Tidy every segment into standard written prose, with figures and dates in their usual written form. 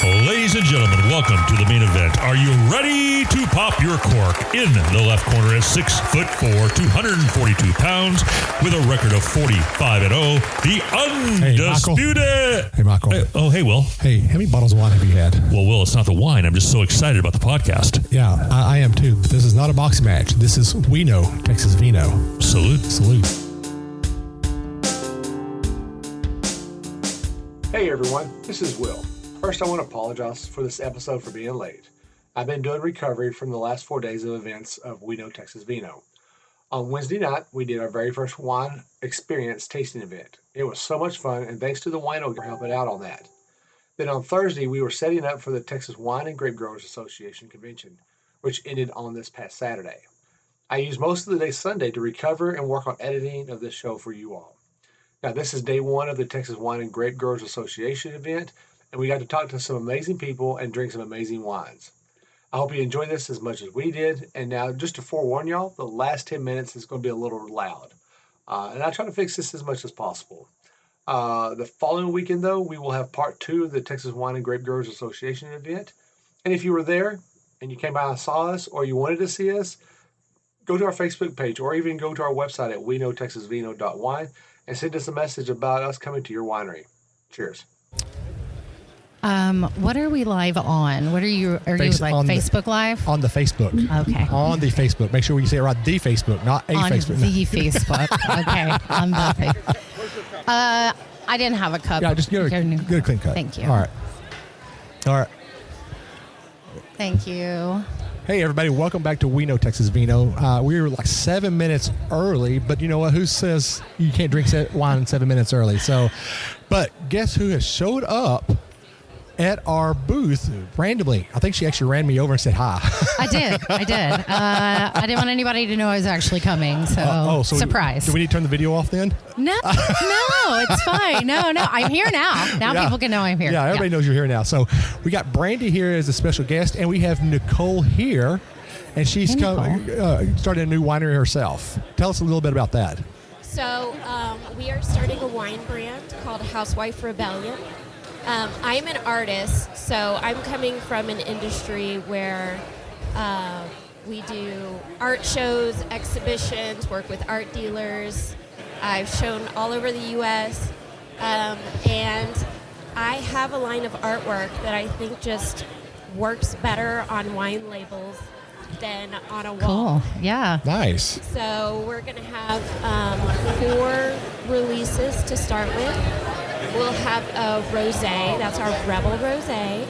Ladies and gentlemen, welcome to the main event. Are you ready to pop your cork? In the left corner at 6'4", 242 pounds, with a record of 45-0, the undisputed. Hey, Michael. Hey, Will. Hey, how many bottles of wine have you had? Well, Will, it's not the wine. I'm just so excited about the podcast. Yeah, I am too. But this is not a boxing match. This is We Know Texas Vino. Salute. Salute. Hey everyone, this is Will. First, I want to apologize for this episode for being late. I've been doing recovery from the last 4 days of events of We Know Texas Vino. On Wednesday night, we did our very first wine experience tasting event. It was so much fun, and thanks to the wino for helping out on that. Then on Thursday, we were setting up for the Texas Wine and Grape Growers Association convention, which ended on this past Saturday. I used most of the day Sunday to recover and work on editing of this show for you all. Now, this is day one of the Texas Wine and Grape Growers Association event, and we got to talk to some amazing people and drink some amazing wines. I hope you enjoy this as much as we did. And now, just to forewarn y'all, the last 10 minutes is going to be a little loud. And I try to fix this as much as possible. The following weekend, though, we will have part 2 of the Texas Wine and Grape Growers Association event. And if you were there and you came by and saw us, or you wanted to see us, go to our Facebook page or even go to our website at weknowtexasvino.wine and send us a message about us coming to your winery. Cheers. What are we live on? What are you like Facebook Live? On the Facebook. Okay. On the Facebook. Make sure we say it right. The Facebook, not a on Facebook. The Facebook. Okay. On the Facebook. I didn't have a cup. Yeah, just get a clean cut. Thank you. All right. Thank you. Hey, everybody. Welcome back to We Know Texas Vino. We were like 7 minutes early, but you know what? Who says you can't drink wine 7 minutes early? So, but guess who has showed up at our booth randomly? I think she actually ran me over and said hi. I did. I didn't want anybody to know I was actually coming, so surprise. Do we need to turn the video off then? No, it's fine. No, I'm here now. Now people can know I'm here. Yeah, everybody knows you're here now. So we got Brandy here as a special guest, and we have Nicole here, and she's started a new winery herself. Tell us a little bit about that. So we are starting a wine brand called Housewife Rebellion. I'm an artist, so I'm coming from an industry where we do art shows, exhibitions, work with art dealers. I've shown all over the U.S., and I have a line of artwork that I think just works better on wine labels than on a wall. Cool, yeah. Nice. So we're going to have 4 releases to start with. We'll have a rosé, that's our Rebel Rosé,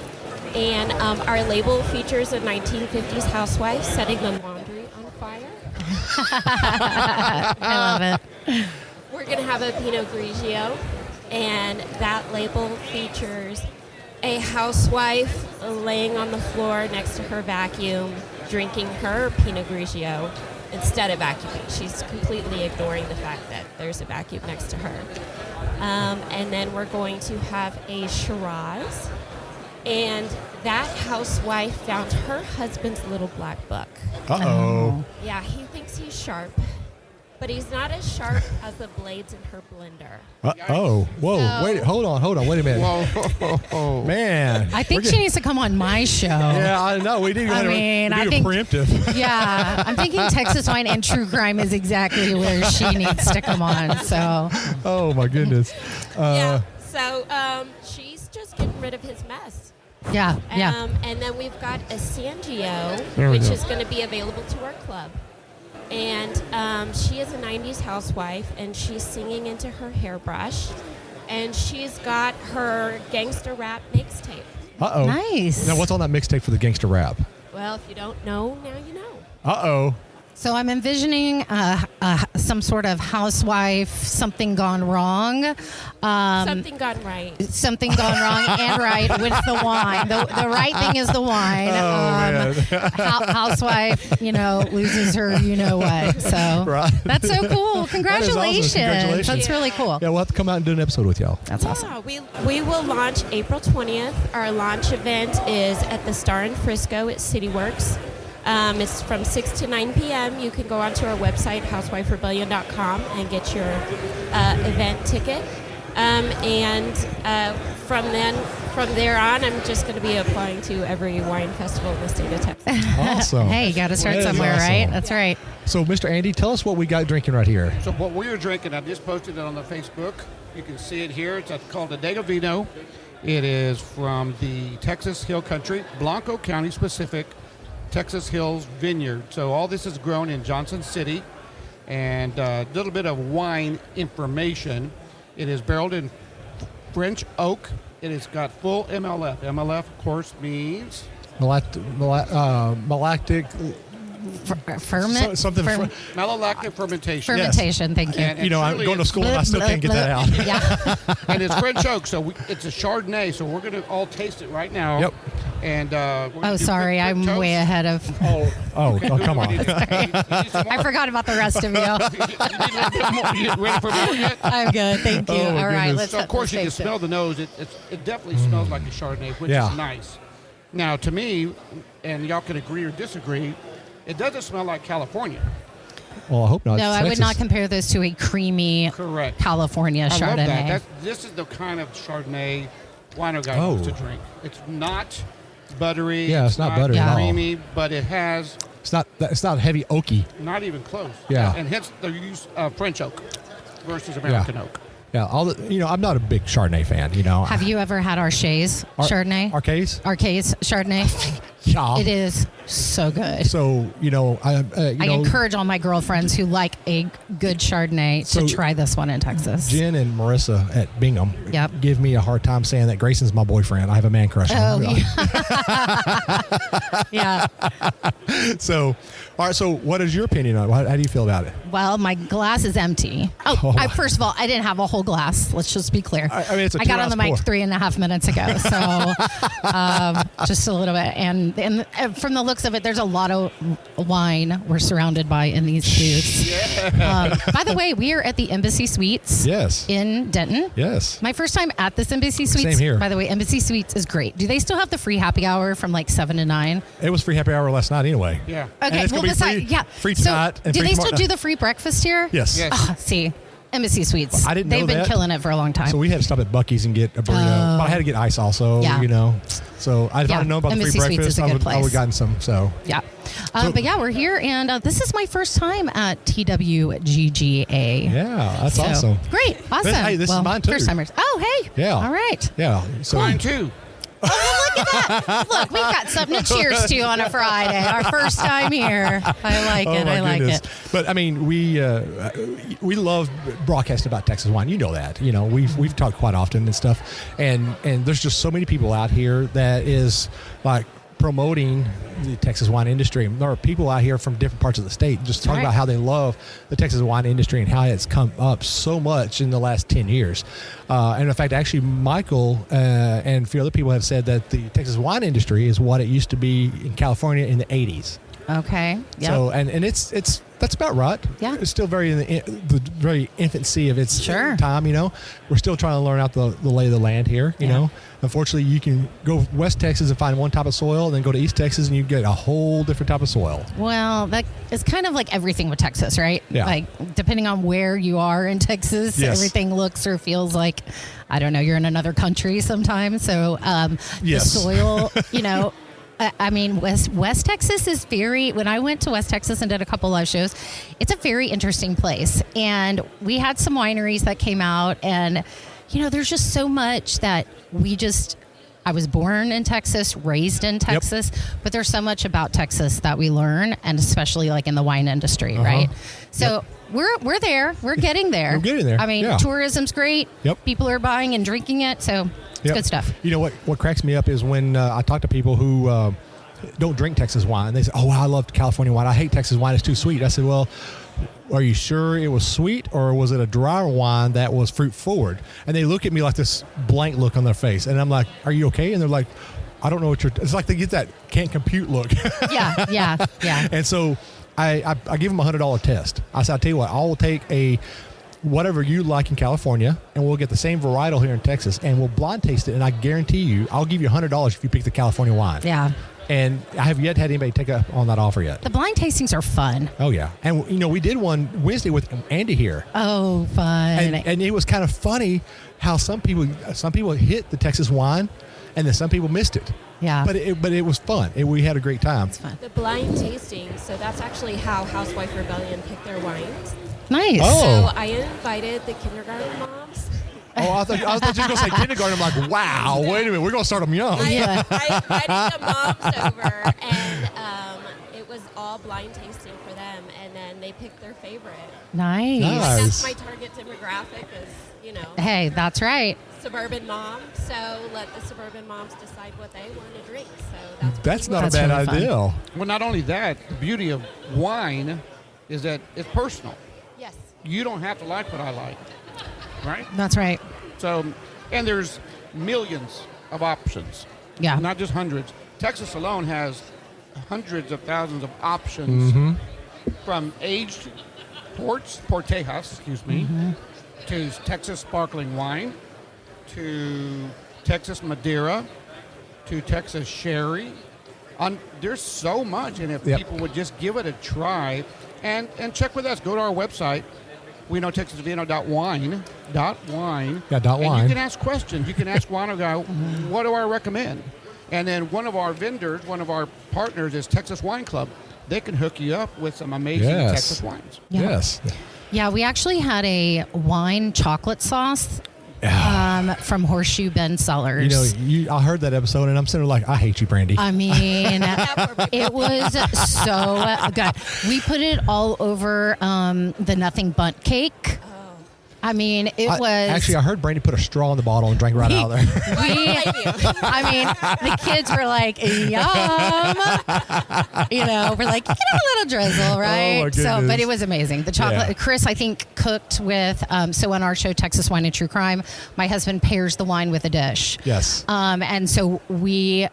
and our label features a 1950s housewife setting the laundry on fire. I love it. We're going to have a Pinot Grigio, and that label features a housewife laying on the floor next to her vacuum, drinking her Pinot Grigio instead of vacuuming. She's completely ignoring the fact that there's a vacuum next to her. And then we're going to have a Shiraz. And that housewife found her husband's little black book. Uh-oh. Yeah, he thinks he's sharp, but he's not as sharp as the blades in her blender. Uh-oh. Whoa. Wait. Hold on. Wait a minute. Whoa. Man. I think she needs to come on my show. Yeah, I know. We need to do preemptive. Yeah. I'm thinking Texas Wine and True Crime is exactly where she needs to come on. So. Oh, my goodness. So she's just getting rid of his mess. Yeah. And then we've got a Sangio, which is going to be available to our club. And she is a 90s housewife, and she's singing into her hairbrush. And she's got her gangster rap mixtape. Uh-oh. Nice. Now, what's on that mixtape for the gangster rap? Well, if you don't know, now you know. Uh-oh. So I'm envisioning some sort of housewife, something gone wrong. Something gone right. Something gone wrong and right with the wine. The right thing is the wine. Housewife, loses her what. So that's so cool. Congratulations. That is awesome. Congratulations. That's really cool. Yeah, we'll have to come out and do an episode with y'all. That's awesome. We will launch April 20th. Our launch event is at the Star in Frisco at CityWorks. It's from 6 to 9 p.m. You can go onto our website, housewiferebellion.com, and get your event ticket. And from then from there on, I'm just going to be applying to every wine festival in the state of Texas. Awesome. Hey, you got to start That is somewhere, awesome. right? That's right. So, Mr. Andy, tell us what we got drinking right here. So what we are drinking, I just posted it on the Facebook. You can see it here. It's called the Dega Vino. It is from the Texas Hill Country, Blanco County specific, Texas Hills Vineyard. So all this is grown in Johnson City. And a little bit of wine information. It is barreled in French oak. It has got full MLF. MLF, of course, means Malactic. Ferment. Something. malolactic fermentation. Fermentation. Thank you. And I'm truly going to it's- school and I still can't get that out. Yeah. And it's French oak, so it's a Chardonnay. So we're going to all taste it right now. Yep. And we're gonna Oh, do sorry. quick I'm toast. way ahead of. Oh, come on. I forgot about the rest of you. You ready for more yet? I'm good. Thank you. Oh, my All right. goodness. Let's. So of course you can taste it. smell the nose. It definitely smells like a Chardonnay, which Yeah. is nice. Now to me, and y'all can agree or disagree, it doesn't smell like California. Well, I hope not. No, It's I would not Texas. compare this to a creamy Correct. California I love Chardonnay. that. This is the kind of Chardonnay wino guy Oh. wants to drink. It's not buttery. Yeah, it's not buttery at all. creamy, but it has It's not heavy oaky. not even close. Yeah. And hence the use of French oak versus American oak. Yeah, I'm not a big Chardonnay fan. Have you ever had Archet's Chardonnay? Arcades? Archet's Chardonnay. Yeah. It is so good. So I encourage all my girlfriends who like a good Chardonnay So- to try this one in Texas. Jen and Marissa at Bingham Yep. give me a hard time saying that Grayson's my boyfriend. I have a man crush on him. Yeah. So, all right. So, what is your opinion on it? How do you feel about it? Well, my glass is empty. First of all, I didn't have a whole glass. Let's just be clear. I mean, it's a I got on the 2 mic ounce pour. 3.5 minutes ago, so just a little bit. And from the looks of it, there's a lot of wine we're surrounded by in these booths. By the way, we are at the Embassy Suites. Yes. In Denton. Yes. My first time at this Embassy Suites. Same here. By the way, Embassy Suites is great. Do they still have the free happy hour from like 7 to 9? It was free happy hour last night anyway. Yeah. And Okay, it's well, gonna be besides, free- yeah. free tonight So, and do free they still tomorrow- do the free breakfast here? Yes. Yes. Oh, see, Embassy Suites. I didn't know They've been that. killing it for a long time. So we had to stop at Buc-ee's and get a burrito, but I had to get ice also. Yeah. So if I'd Yeah, known about the free Embassy Suites breakfast, is a I good would have place. gotten some. So Yeah. So- But yeah, we're here, and this is my first time at TWGGA. yeah, that's So, awesome. Great. Awesome. Hey, this is mine too. First timers. Oh, hey. Yeah. All right. Yeah. So Mine too. Look, we've got something to cheers to on a Friday. Our first time here. I like it. my I like goodness. it. But I mean, we love broadcasting about Texas wine. You know that. We've talked quite often and stuff. And there's just so many people out here that is like promoting the Texas wine industry. There are people out here from different parts of the state just talking Right. about how they love the Texas wine industry and how it's come up so much in the last 10 years. And in fact, actually, Michael and a few other people have said that the Texas wine industry is what it used to be in California in the 80s. Okay. Yep. So and it's that's about right. Yeah. It's still very in the very infancy of its Sure. time. We're still trying to learn out the lay of the land here. Unfortunately, you can go West Texas and find one type of soil, and then go to East Texas and you get a whole different type of soil. Well, that is kind of like everything with Texas, right? Yeah. Like, depending on where you are in Texas, Yes. everything looks or feels like, I don't know, you're in another country sometimes. So Yes. the soil, I mean, West Texas is when I went to West Texas and did a couple live shows, it's a very interesting place. And we had some wineries that came out, and, there's just so much that I was born in Texas, raised in Texas, but there's so much about Texas that we learn, and especially like in the wine industry, right? So we're there. We're getting there. We're getting there. I mean, Yeah. tourism's great. Yep. People are buying and drinking it, so it's good stuff. You know what cracks me up is when I talk to people who don't drink Texas wine. They say, "Oh, I love California wine. I hate Texas wine. It's too sweet." I said, "Well, are you sure it was sweet, or was it a dry wine that was fruit forward?" And they look at me like this blank look on their face, and I'm like, "Are you okay?" And they're like, "I don't know what you're." It's like they get that can't compute look. Yeah. And so I give them $100 test. I said, "I'll tell you what, I will take whatever you like in California, and we'll get the same varietal here in Texas, and we'll blind taste it, and I guarantee you, I'll give you $100 if you pick the California wine." Yeah. And I have yet had anybody take up on that offer yet. The blind tastings are fun. Oh yeah, and we did one Wednesday with Andy here, Oh, fun. and it was kind of funny how some people hit the Texas wine, and then some people missed it. Yeah. But it was fun. We had a great time. It's fun. The blind tasting, so that's actually how Housewife Rebellion picked their wines. Nice. Oh. So I invited the kindergarten moms. Oh, I thought you were just going to say kindergarten. I'm like, wow, wait a minute. We're going to start them young. Yeah. I invited the moms over, and it was all blind tasting for them, and then they picked their favorite. Nice. Nice. That's my target demographic is, Hey, that's right. suburban moms. So let the suburban moms decide what they want to drink. So That's not That's a bad really fun. idea. Well, not only that, the beauty of wine is that it's personal. Yes. You don't have to like what I like, right? That's right. So, and there's millions of options. Yeah. Not just hundreds. Texas alone has hundreds of thousands of options from aged portejas, to Texas sparkling wine, to Texas Madeira, to Texas sherry. There's so much, and if Yep. people would just give it a try and check with us, go to our website, WeKnowTexasVino.wine. Yeah, dot and wine. you can ask questions. You can ask wine guy, what do I recommend? And then one of our vendors, one of our partners is Texas Wine Club. They can hook you up with some amazing Yes. Texas wines. Yeah. Yes. Yeah, we actually had a wine chocolate sauce from Horseshoe Bend Cellars. I heard that episode, and I'm sitting there like, I hate you, Brandy. I mean, it was so good. We put it all over the Nothing Bundt cake. I mean, it was... Actually, I heard Brandy put a straw in the bottle and drank right out of there. I mean, the kids were like, yum. We're like, you can have a little drizzle, right? my So, goodness. but it was amazing. The chocolate, Yeah. Chris, I think, cooked with, so on our show, Texas Wine and True Crime, my husband pairs the wine with a dish. Yes. And so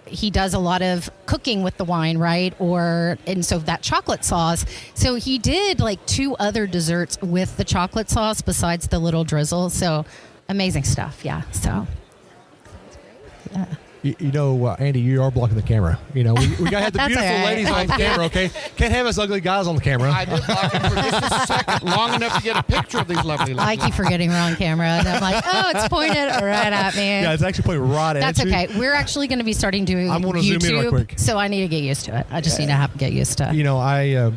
he does a lot of cooking with the wine, right? And so that chocolate sauce. So he did like 2 other desserts with the chocolate sauce besides the little drizzle. So amazing stuff. Yeah. So. Yeah. Andy, you are blocking the camera. We got to have the That's beautiful all right. ladies on the camera, okay? Can't have us ugly guys on the camera. I did block it for just a second, long enough to get a picture of these lovely I ladies. keep forgetting we're on camera, and I'm like, oh, it's pointed right at me. Yeah, it's actually pointing right That's at you. okay. We're actually going to be starting doing I'm gonna YouTube, zoom in real quick. so I need to get used to it. I just need to get used to it.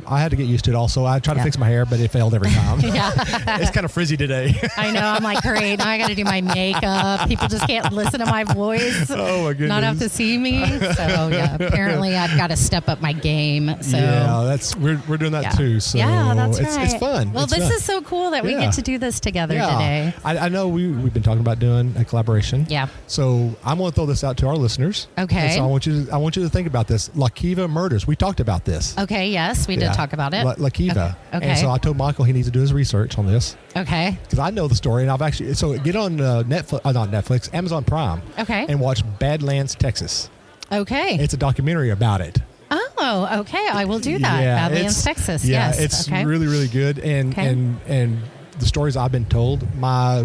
I had to get used to it also. I tried to Yeah. fix my hair, but it failed every time. Yeah. It's kind of frizzy today. I know. I'm like, great. Now I got to do my makeup. People just can't listen to my voice. Oh, my goodness. Not have to see me. So yeah, apparently I've got to step up my game. So Yeah, we're doing that yeah. too. So yeah, that's right. It's fun. Well, It's this fun. is so cool that we Yeah. get to do this together today. I know we've been talking about doing a collaboration. Yeah. So I'm going to throw this out to our listeners. Okay. And so I want you to think about this. La Kiva Murders. We talked about this. Okay. Yes, we did talk about it. La Kiva. Okay. And so I told Michael he needs to do his research on this Okay. because I know the story, and I've actually get on Netflix, not Netflix, Amazon Prime. Okay. And watch Badlands, Texas. Okay. It's a documentary about it. Oh, okay. I will do that. Yeah, Badlands, Texas. Yeah, yes. it's okay. really, really good. And Okay. and the stories I've been told, my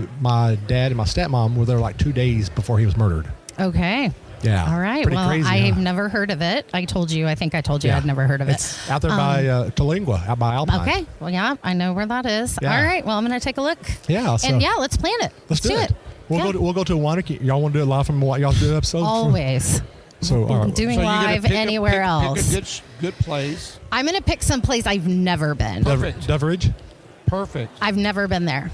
dad and my stepmom were there like 2 days before he was murdered. Okay. Yeah. All right. Pretty Well, crazy, I've huh? never heard of it. I told you Yeah. I'd never heard of it. It's out there by Tolingua, out by Alpine. Okay. Well, yeah, I know where that is. Yeah. All right. Well, I'm going to take a look. Yeah. So And yeah, let's plan it. let's do it. Yeah. We'll go to a winery. Y'all want to do it live from what y'all do episode? Always. So all right. Doing So you're gonna live pick anywhere else. Pick a good place. I'm going to pick some place I've never been. Perfect. Duveridge. Perfect. I've never been there.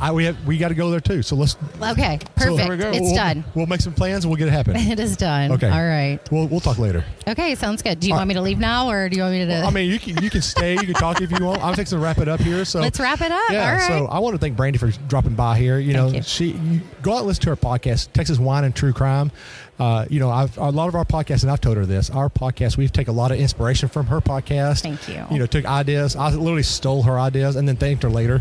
We got to go there too. So let's. Okay. So Perfect. we go. It's done. We'll make some plans and we'll get it happen. It is done. Okay. All right. We'll talk later. Okay. Sounds good. Do you All want me to leave now or do you want me to? I mean, you can stay. You can talk if you want. I'm fixing to wrap it up here. So Let's wrap it up. Yeah. All right. So I want to thank Brandy for dropping by here. Thank you. You go out and listen to her podcast, Texas Wine and True Crime. A lot of our podcasts, and I've told her this. Our podcast, we've taken a lot of inspiration from her podcast. Thank you. Took ideas. I literally stole her ideas and then thanked her later.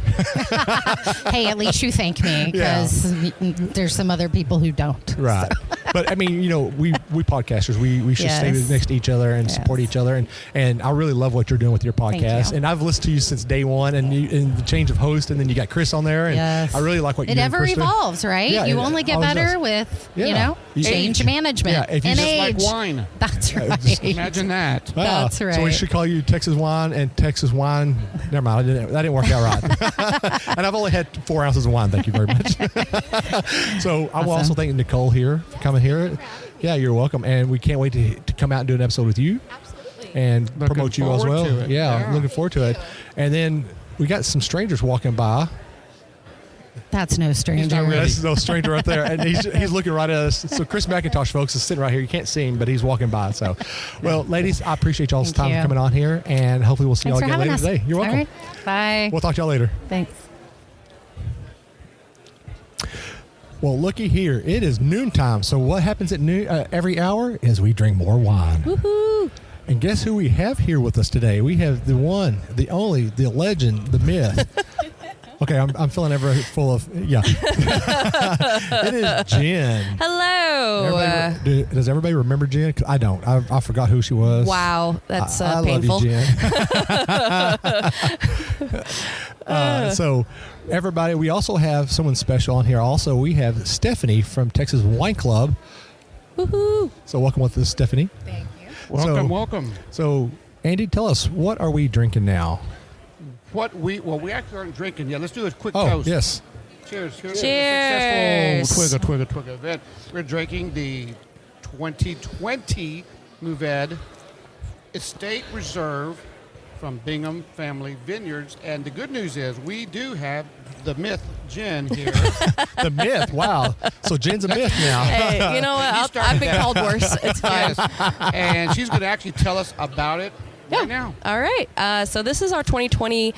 Hey, at least you thank me because there's some other people who don't. Right. But I mean, we podcasters, we should stay Yes. next to each other and Yes. support each other. And I really love what you're doing with your Thank podcast. you. And I've listened to you since day one, and the change of host, and then you got Chris on there. And Yes. I really like what It you ever and Chris do. evolves, right? Yeah, you it only get always better does. with, Yeah. change management. Yeah, if you and just age. like wine. That's right. just Imagine that. That's So we right. should call you Texas Wine and Texas Wine. Never mind, that didn't work out right. And I've only had 4 ounces of wine. Thank you very much. So I will also thank Nicole here for coming here. Yeah, you're welcome. And we can't wait to come out and do an episode with you Absolutely. and Looking promote you as forward well. to it. Yeah. Looking forward to it. And then we got some strangers walking by. That's no stranger. not ready. That's no stranger right there, and he's looking right at us. So Chris McIntosh, folks, is sitting right here. You can't see him, but he's walking by. So, well, ladies, I appreciate y'all's Thank time you. coming on here, and hopefully we'll see Thanks y'all for again having later us. today. You're welcome. All right. Bye. We'll talk to y'all later. Thanks. Well, looky here. It is noontime. So what happens at noon every hour is we drink more wine. Woohoo. And guess who we have here with us today? We have the one, the only, the legend, the myth. Okay, I'm feeling everybody full of, yeah. It is Jen. Hello. Does everybody remember Jen? 'Cause I don't. I forgot who she was. Wow, that's I painful. love you, Jen. So, everybody, we also have someone special on here. Also, we have Stephanie from Texas Wine Club. Woohoo. So, welcome with us, Stephanie. Thank you. Welcome, welcome. So, Andy, tell us, what are we drinking now? We actually aren't drinking yet. Let's do a quick Oh, toast. yes. Cheers. Cheers. Successful twigga event. We're drinking the 2020 Mourvèdre Estate Reserve from Bingham Family Vineyards. And the good news is we do have the myth Jen here. The myth. Wow. So, Jen's a myth now. Hey, you know what? I've been called worse. It's fine. Yes. And she's going to actually tell us about it right now. All right. So this is our 2020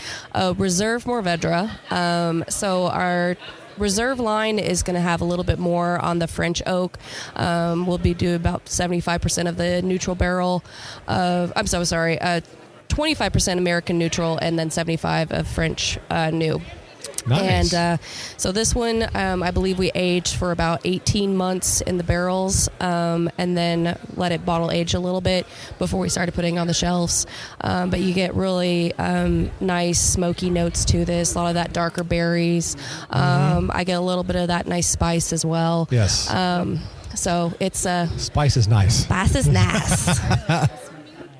Reserve Mourvèdre. So our Reserve line is going to have a little bit more on the French oak. We'll be doing about 75% of the neutral barrel of, 25% American neutral and then 75 of French new. Nice. And so this one, I believe we aged for about 18 months in the barrels and then let it bottle age a little bit before we started putting it on the shelves. But you get really nice smoky notes to this, a lot of that darker berries. I get a little bit of that nice spice as well. Yes. So it's Spice is nice. spice is nice.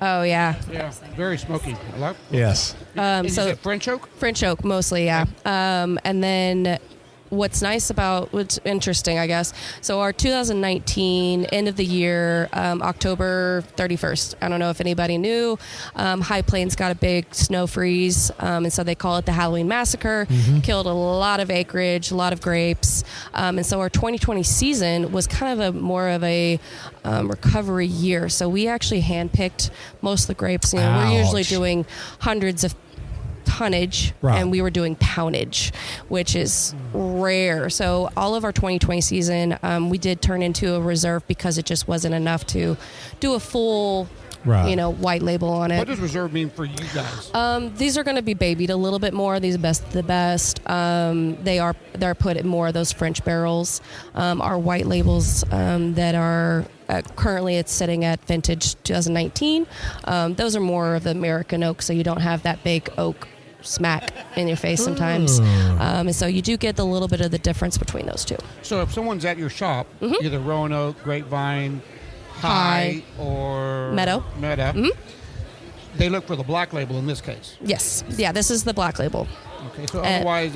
Oh, yeah. Yeah, very smoky. I love Yes. Is So it French oak? French oak mostly, yeah. And then what's interesting, I guess. So our 2019 end of the year, October 31st. I don't know if anybody knew. High Plains got a big snow freeze, and so they call it the Halloween Massacre. Killed a lot of acreage, a lot of grapes, and so our 2020 season was kind of more of a recovery year. So we actually handpicked most of the grapes. You know, we're usually Ouch. doing hundreds of tonnage, Right. and we were doing poundage, which is rare. So all of our 2020 season, we did turn into a reserve because it just wasn't enough to do a full, Right. white label on What it. does reserve mean for you guys? These are going to be babied a little bit more. These are best of the best. They're put in more of those French barrels. Our white labels that are currently it's sitting at vintage 2019. Those are more of the American oak, so you don't have that big oak smack in your face sometimes. And so you do get a little bit of the difference between those two. So if someone's at your shop, either Roanoke, Grapevine, High, or Meadow. They look for the black label in this case. Yes. Yeah, this is the black label. Okay, so otherwise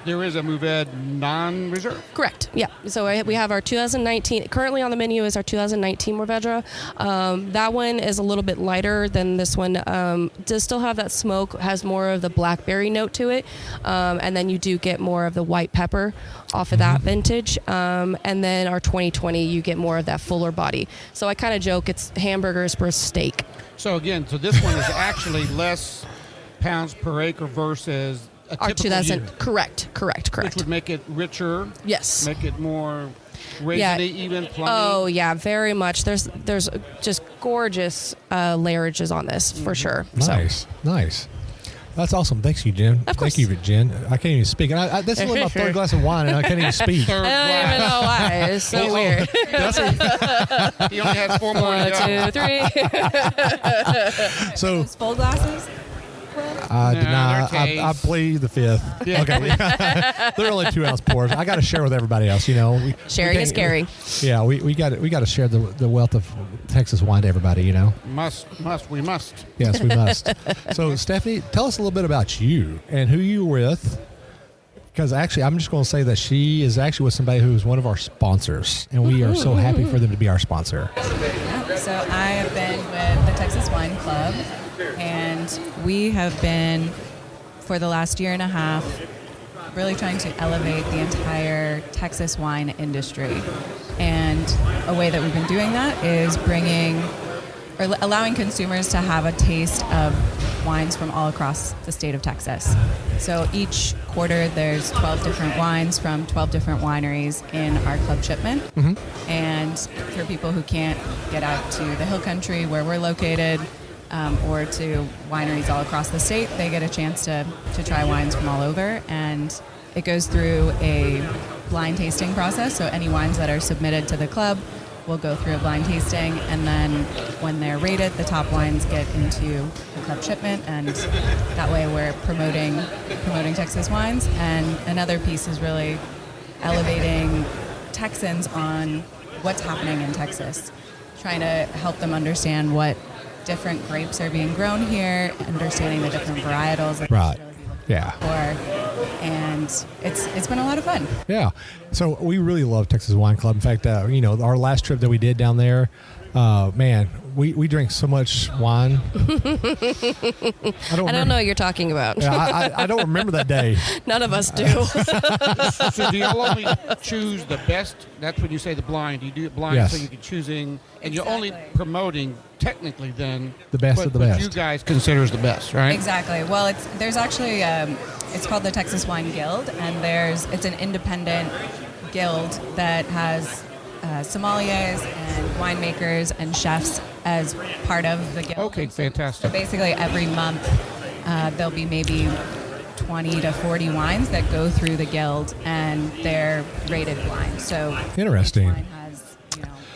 there is a Mourvèdre non-reserve. Correct. Yeah. So we have our 2019. Currently on the menu is our 2019 Mourvèdre. That one is a little bit lighter than this one. Does still have that smoke. Has more of the blackberry note to it, and then you do get more of the white pepper off of that vintage. And then our 2020, you get more of that fuller body. So I kind of joke it's hamburgers per steak. So again, this one is actually less pounds per acre versus a Our typical 2000. year, Correct. which would make it richer. Yes. Make it more raisiny, Yeah. even, plummy. Oh yeah, very much. There's just gorgeous layerages on this for sure. Nice. Nice. That's awesome. Thanks you, Jen. Of course. Thank you, Jen. I can't even speak. And this is only my third glass of wine, and I can't even speak. Third I don't even glass. know why. It's so weird. He only has 4 more to One, go. 2, 3. So, Full glasses? with? I did No, not. they're I plead the fifth. Yeah. Okay. They're only 2-ounce pours. I got to share with everybody else. You know, Sharing is caring. Yeah, we got to share the wealth of Texas wine to everybody. You know. We must. Yes, we must. So, Stephanie, tell us a little bit about you and who you were with. Because actually, I'm just going to say that she is actually with somebody who is one of our sponsors, and we are so happy for them to be our sponsor. Yeah, so I have been with the Texas Wine Club, and we have been, for the last year and a half, really trying to elevate the entire Texas wine industry. And a way that we've been doing that is allowing consumers to have a taste of wines from all across the state of Texas. So each quarter there's 12 different wines from 12 different wineries in our club shipment. Mm-hmm. And for people who can't get out to the hill country where we're located, or to wineries all across the state, they get a chance to try wines from all over. And it goes through a blind tasting process. So any wines that are submitted to the club will go through a blind tasting, and then when they're rated, the top wines get into the club shipment, and that way we're promoting Texas wines. And another piece is really elevating Texans on what's happening in Texas, trying to help them understand what different grapes are being grown here, understanding the different varietals that Right. they should really be looking Yeah. for. And it's been a lot of fun. Yeah. So we really love Texas Wine Club. In fact, our last trip that we did down there, man, we drank so much wine. I don't know what you're talking about. Yeah, I don't remember that day. None of us do. So do y'all only choose the best? That's when you say the blind. You do it blind, Yes. so you're choosing, and you're Exactly. only promoting technically then The best what, of the what best. you guys consider as the best, right? Exactly. Well, there's actually it's called the Texas Wine Guild, and it's an independent guild that has sommeliers and winemakers and chefs as part of the guild. Okay, So fantastic. basically, every month there'll be maybe 20 to 40 wines that go through the guild, and they're rated blind. So Interesting. each wine has,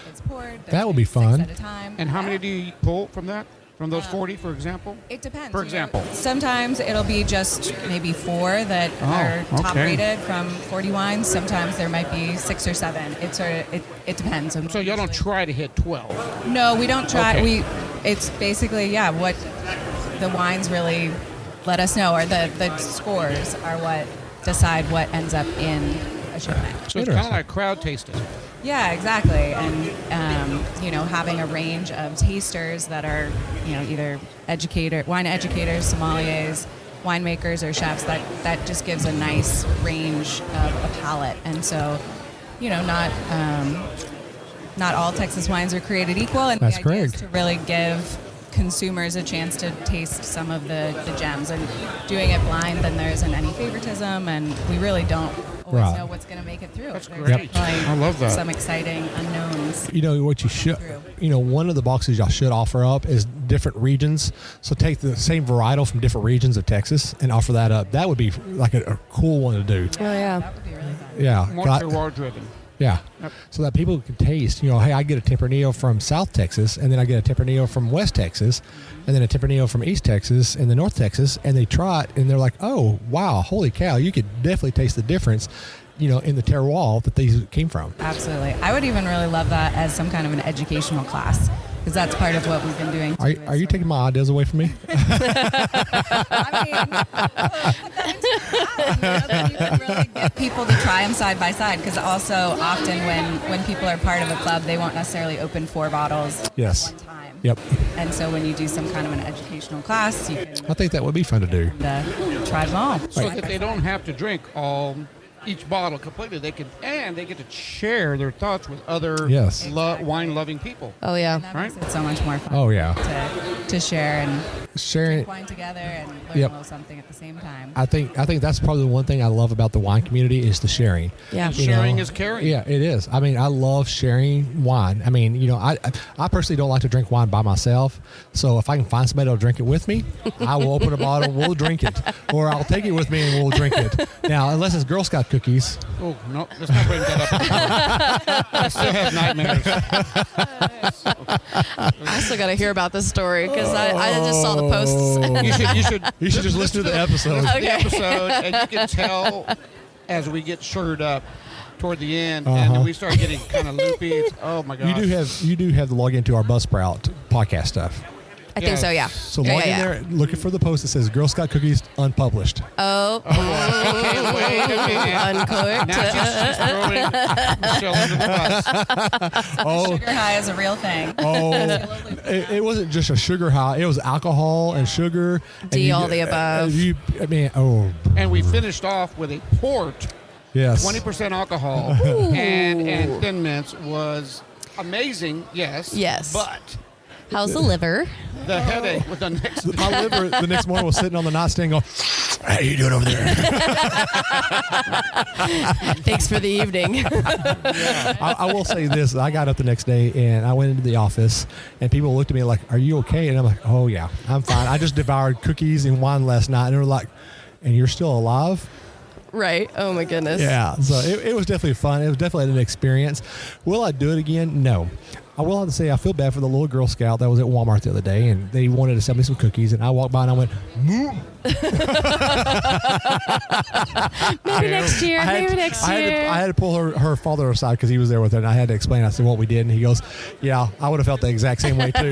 it's poured. That would be there's fun. 6 at a time. And how many do you pull from that? From those 40, for example? It depends. For example. Sometimes it'll be just maybe 4 that are top okay. rated from 40 wines. Sometimes there might be 6 or 7. It depends. And So y'all don't try to hit 12. No, we don't try. Okay. It's basically what the wines really let us know, or the scores are what decide what ends up in a shipment. So it's kind of like crowd tasting. Yeah, exactly. And, having a range of tasters that are, either wine educators, sommeliers, winemakers, or chefs, that just gives a nice range of a palette. And so, not all Texas wines are created equal. And That's the idea is correct. to really give consumers a chance to taste some of the gems. And doing it blind, then there isn't any favoritism, and we really don't always Right. know what's going to make it through. That's There's great. definitely I love that. Some exciting unknowns. You know what you should, True. one of the boxes y'all should offer up is different regions. So take the same varietal from different regions of Texas and offer that up. That would be like a cool one to do. Oh, yeah. That would be really fun. Yeah. More Got- terroir driven. Yeah. Yep. So that people can taste, hey, I get a Tempranillo from South Texas, and then I get a Tempranillo from West Texas, and then a Tempranillo from East Texas and the North Texas, and they try it, and they're like, oh, wow, holy cow, you could definitely taste the difference, in the terroir that these came from. Absolutely. I would even really love that as some kind of an educational class, because that's part of what we've been doing. Are you taking my ideas away from me? You can really get people to try them side by side, because also often when people are part of a club, they won't necessarily open 4 bottles Yes. at one time. Yep. And so when you do some kind of an educational class, you can I think that would be fun to do. try them all. So that they don't have to drink each bottle completely. They get to share their thoughts with other Yes. wine-loving people. Oh, yeah. And that makes it so much more fun. Oh, yeah. To share and Sharing. drink wine together and learn Yep. a little something at the same time. I think that's probably the one thing I love about the wine community is the sharing. Yeah. And You sharing know, is caring. Yeah, it is. I mean, I love sharing wine. I mean, I personally don't like to drink wine by myself. So if I can find somebody that'll drink it with me, I will open a bottle, we'll drink it. Or I'll take it with me and we'll drink it. Now, unless it's Girl Scout cookies. Oh, no, let's not bring that up. I still have nightmares. I still got to hear about this story because I just saw the posts. You should just listen to the episode. Listen to the episode, and you can tell as we get shirted up toward the end, and then we start getting kind of loopy. Oh my gosh! You do have to log into our Buzzsprout podcast stuff. I think so, yeah. So log in there, looking for the post that says Girl Scout cookies unpublished. Oh. Okay, wait a minute. Uncorked. Now she's throwing Michelle under the bus. Sugar high is a real thing. It wasn't just a sugar high. It was alcohol and sugar. All the above. And we finished off with a port, yes, 20% alcohol, and Thin Mints was amazing, yes. Yes. But how's the liver? the headache with the next My liver the next morning was sitting on the nightstand going, how you doing over there? Thanks for the evening. I will say this. I got up the next day and I went into the office and people looked at me like, are you okay? And I'm like, oh, yeah, I'm fine. I just devoured cookies and wine last night. And they were like, and you're still alive? Right. Oh, my goodness. Yeah. So it was definitely fun. It was definitely an experience. Will I do it again? No. I will have to say I feel bad for the little Girl Scout that was at Walmart the other day, and they wanted to sell me some cookies, and I walked by and I went, Maybe next year. I had to pull her father aside because he was there with her, and I had to explain. I said what we did, and he goes, yeah, I would have felt the exact same way too.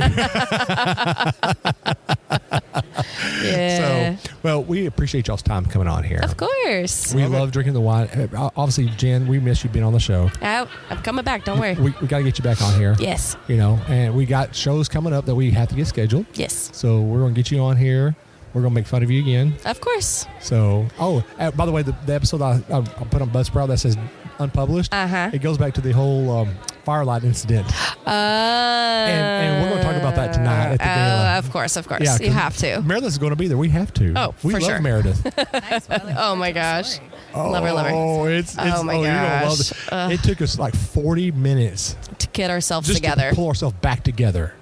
Yeah. So, well, we appreciate y'all's time coming on here. Of course. We love drinking the wine. Obviously, Jen, we miss you being on the show. I'm coming back. Don't worry. We got to get you back on here. Yes. You know, and we got shows coming up that we have to get scheduled. Yes. So we're going to get you on here. We're going to make fun of you again. Of course. So, by the way, the episode I put on Buzzsprout that says unpublished, it goes back to the whole firelight incident. And we're going to talk about that tonight at the gala. Of course. Yeah, you have to. Meredith's going to be there. We have to. Oh, we for love sure. Meredith. Nice. Well, Oh, my gosh. Love her. Oh, it's Oh, my you're gonna love gosh. it. It took us like 40 minutes To get ourselves just together. to pull ourselves back together.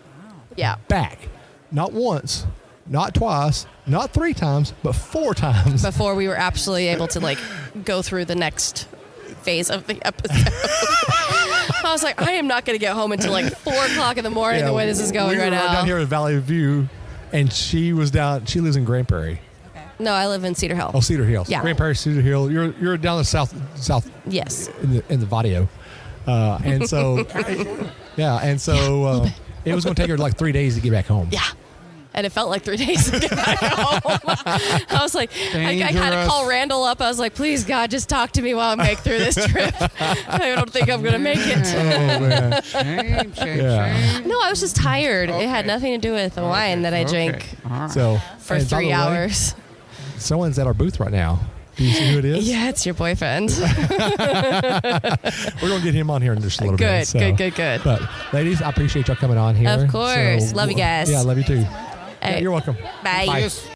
Yeah. Back. Not once, not twice, not 3 times, but 4 times. Before we were actually able to go through the next phase of the episode. I was like, I am not going to get home until 4:00 in the morning. Yeah, the way this is going we right were now. down here at Valley View, and she lives in Grand Prairie. No, I live in Cedar Hill. Oh, Cedar Hill. Yeah. Grand Prairie, Cedar Hill. You're down the south Yes. in the Vadio. And so it was going to take her 3 days to get back home. Yeah. And it felt like 3 days to get back home. I was like, I had to call Randall up. I was like, please, God, just talk to me while I make through this trip. I don't think I'm going to make it. Oh, man. Shame. No, I was just tired. It had nothing to do with the wine that I drank All right. So for and by 3 the way, hours. someone's at our booth right now. Do you see who it is? Yeah, it's your boyfriend. We're going to get him on here in just a little bit. Good. But ladies, I appreciate y'all coming on here. Of course. Love you guys. Yeah, love you too. Hey. Yeah, you're welcome. Bye. Does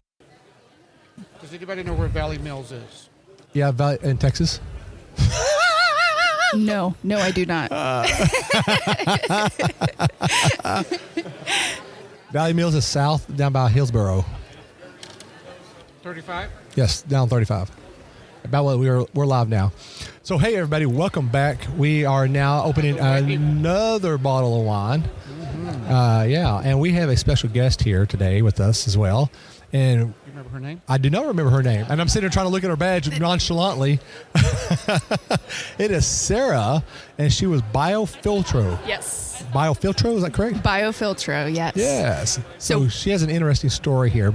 anybody know where Valley Mills is? Yeah, in Texas. No, I do not. Valley Mills is south, down by Hillsboro. 35? Yes, down 35. About what we're live now. So hey everybody, welcome back. We are now opening another bottle of wine. And we have a special guest here today with us as well. And You remember her name? I do not remember her name. And I'm sitting there trying to look at her badge nonchalantly. It is Sarah, and she was Biofiltro. Yes. Biofiltro, is that correct? Biofiltro, yes. Yes. So So- she has an interesting story here.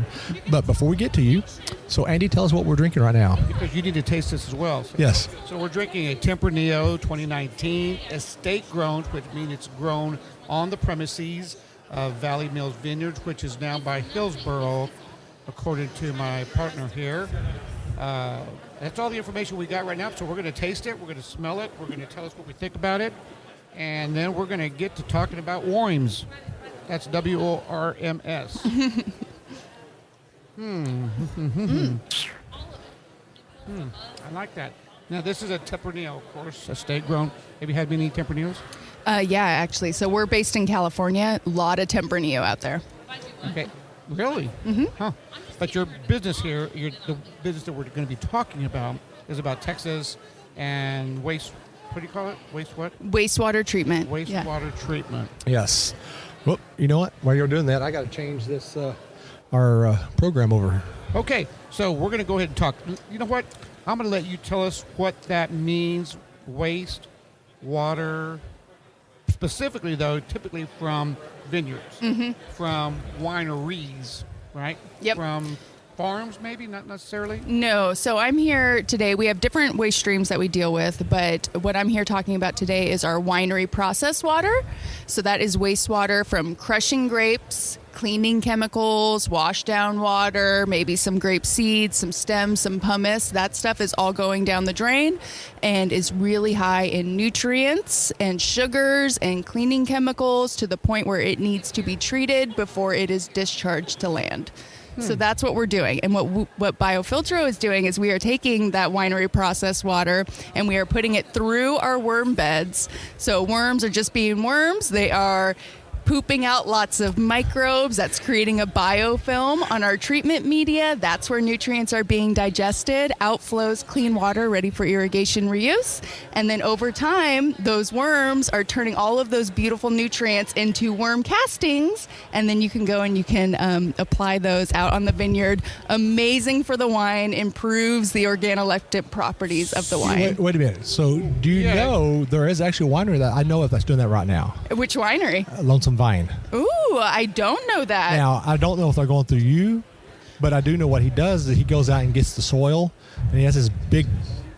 But before we get to you, so Andy, tell us what we're drinking right now. Because you need to taste this as well. Yes. So we're drinking a Tempranillo 2019 estate grown, which means it's grown on the premises of Valley Mills Vineyards, which is now by Hillsboro, according to my partner here. That's all the information we got right now. So we're going to taste it. We're going to smell it. We're going to tell us what we think about it. And then we're going to get to talking about worms. That's WORMS. I like that. Now, this is a Tempranillo, of course, estate grown. Have you had many Tempranillos? Yeah, actually. So we're based in California. A lot of Tempranillo out there. Okay. Really? Mm-hmm. Huh. But your business here, the business that we're going to be talking about is about Texas and waste. What do you call it? Waste what? Wastewater treatment. Wastewater treatment. Yes. Well, you know what? While you're doing that, I got to change this. our program over. Okay, so we're going to go ahead and talk. You know what? I'm going to let you tell us what that means. Waste, water, specifically though, typically from vineyards, from wineries, right? Yep. From farms, maybe, not necessarily. No, so I'm here today. We have different waste streams that we deal with, but what I'm here talking about today is our winery process water. So that is wastewater from crushing grapes, cleaning chemicals, wash down water, maybe some grape seeds, some stems, some pumice. That stuff is all going down the drain and is really high in nutrients and sugars and cleaning chemicals to the point where it needs to be treated before it is discharged to land. So that's what we're doing. And what BioFiltro is doing is we are taking that winery process water and we are putting it through our worm beds. So worms are just being worms. They are pooping out lots of microbes. That's creating a biofilm on our treatment media. That's where nutrients are being digested. Outflows clean water ready for irrigation reuse. And then over time, those worms are turning all of those beautiful nutrients into worm castings. And then you can go and you can apply those out on the vineyard. Amazing for the wine, improves the organoleptic properties of the wine. Wait a minute. So do you know there is actually a winery that I know of that's doing that right now? Which winery? Lonesome Vine. Ooh, I don't know that. Now, I don't know if they're going through you, but I do know what he does is he goes out and gets the soil, and he has this big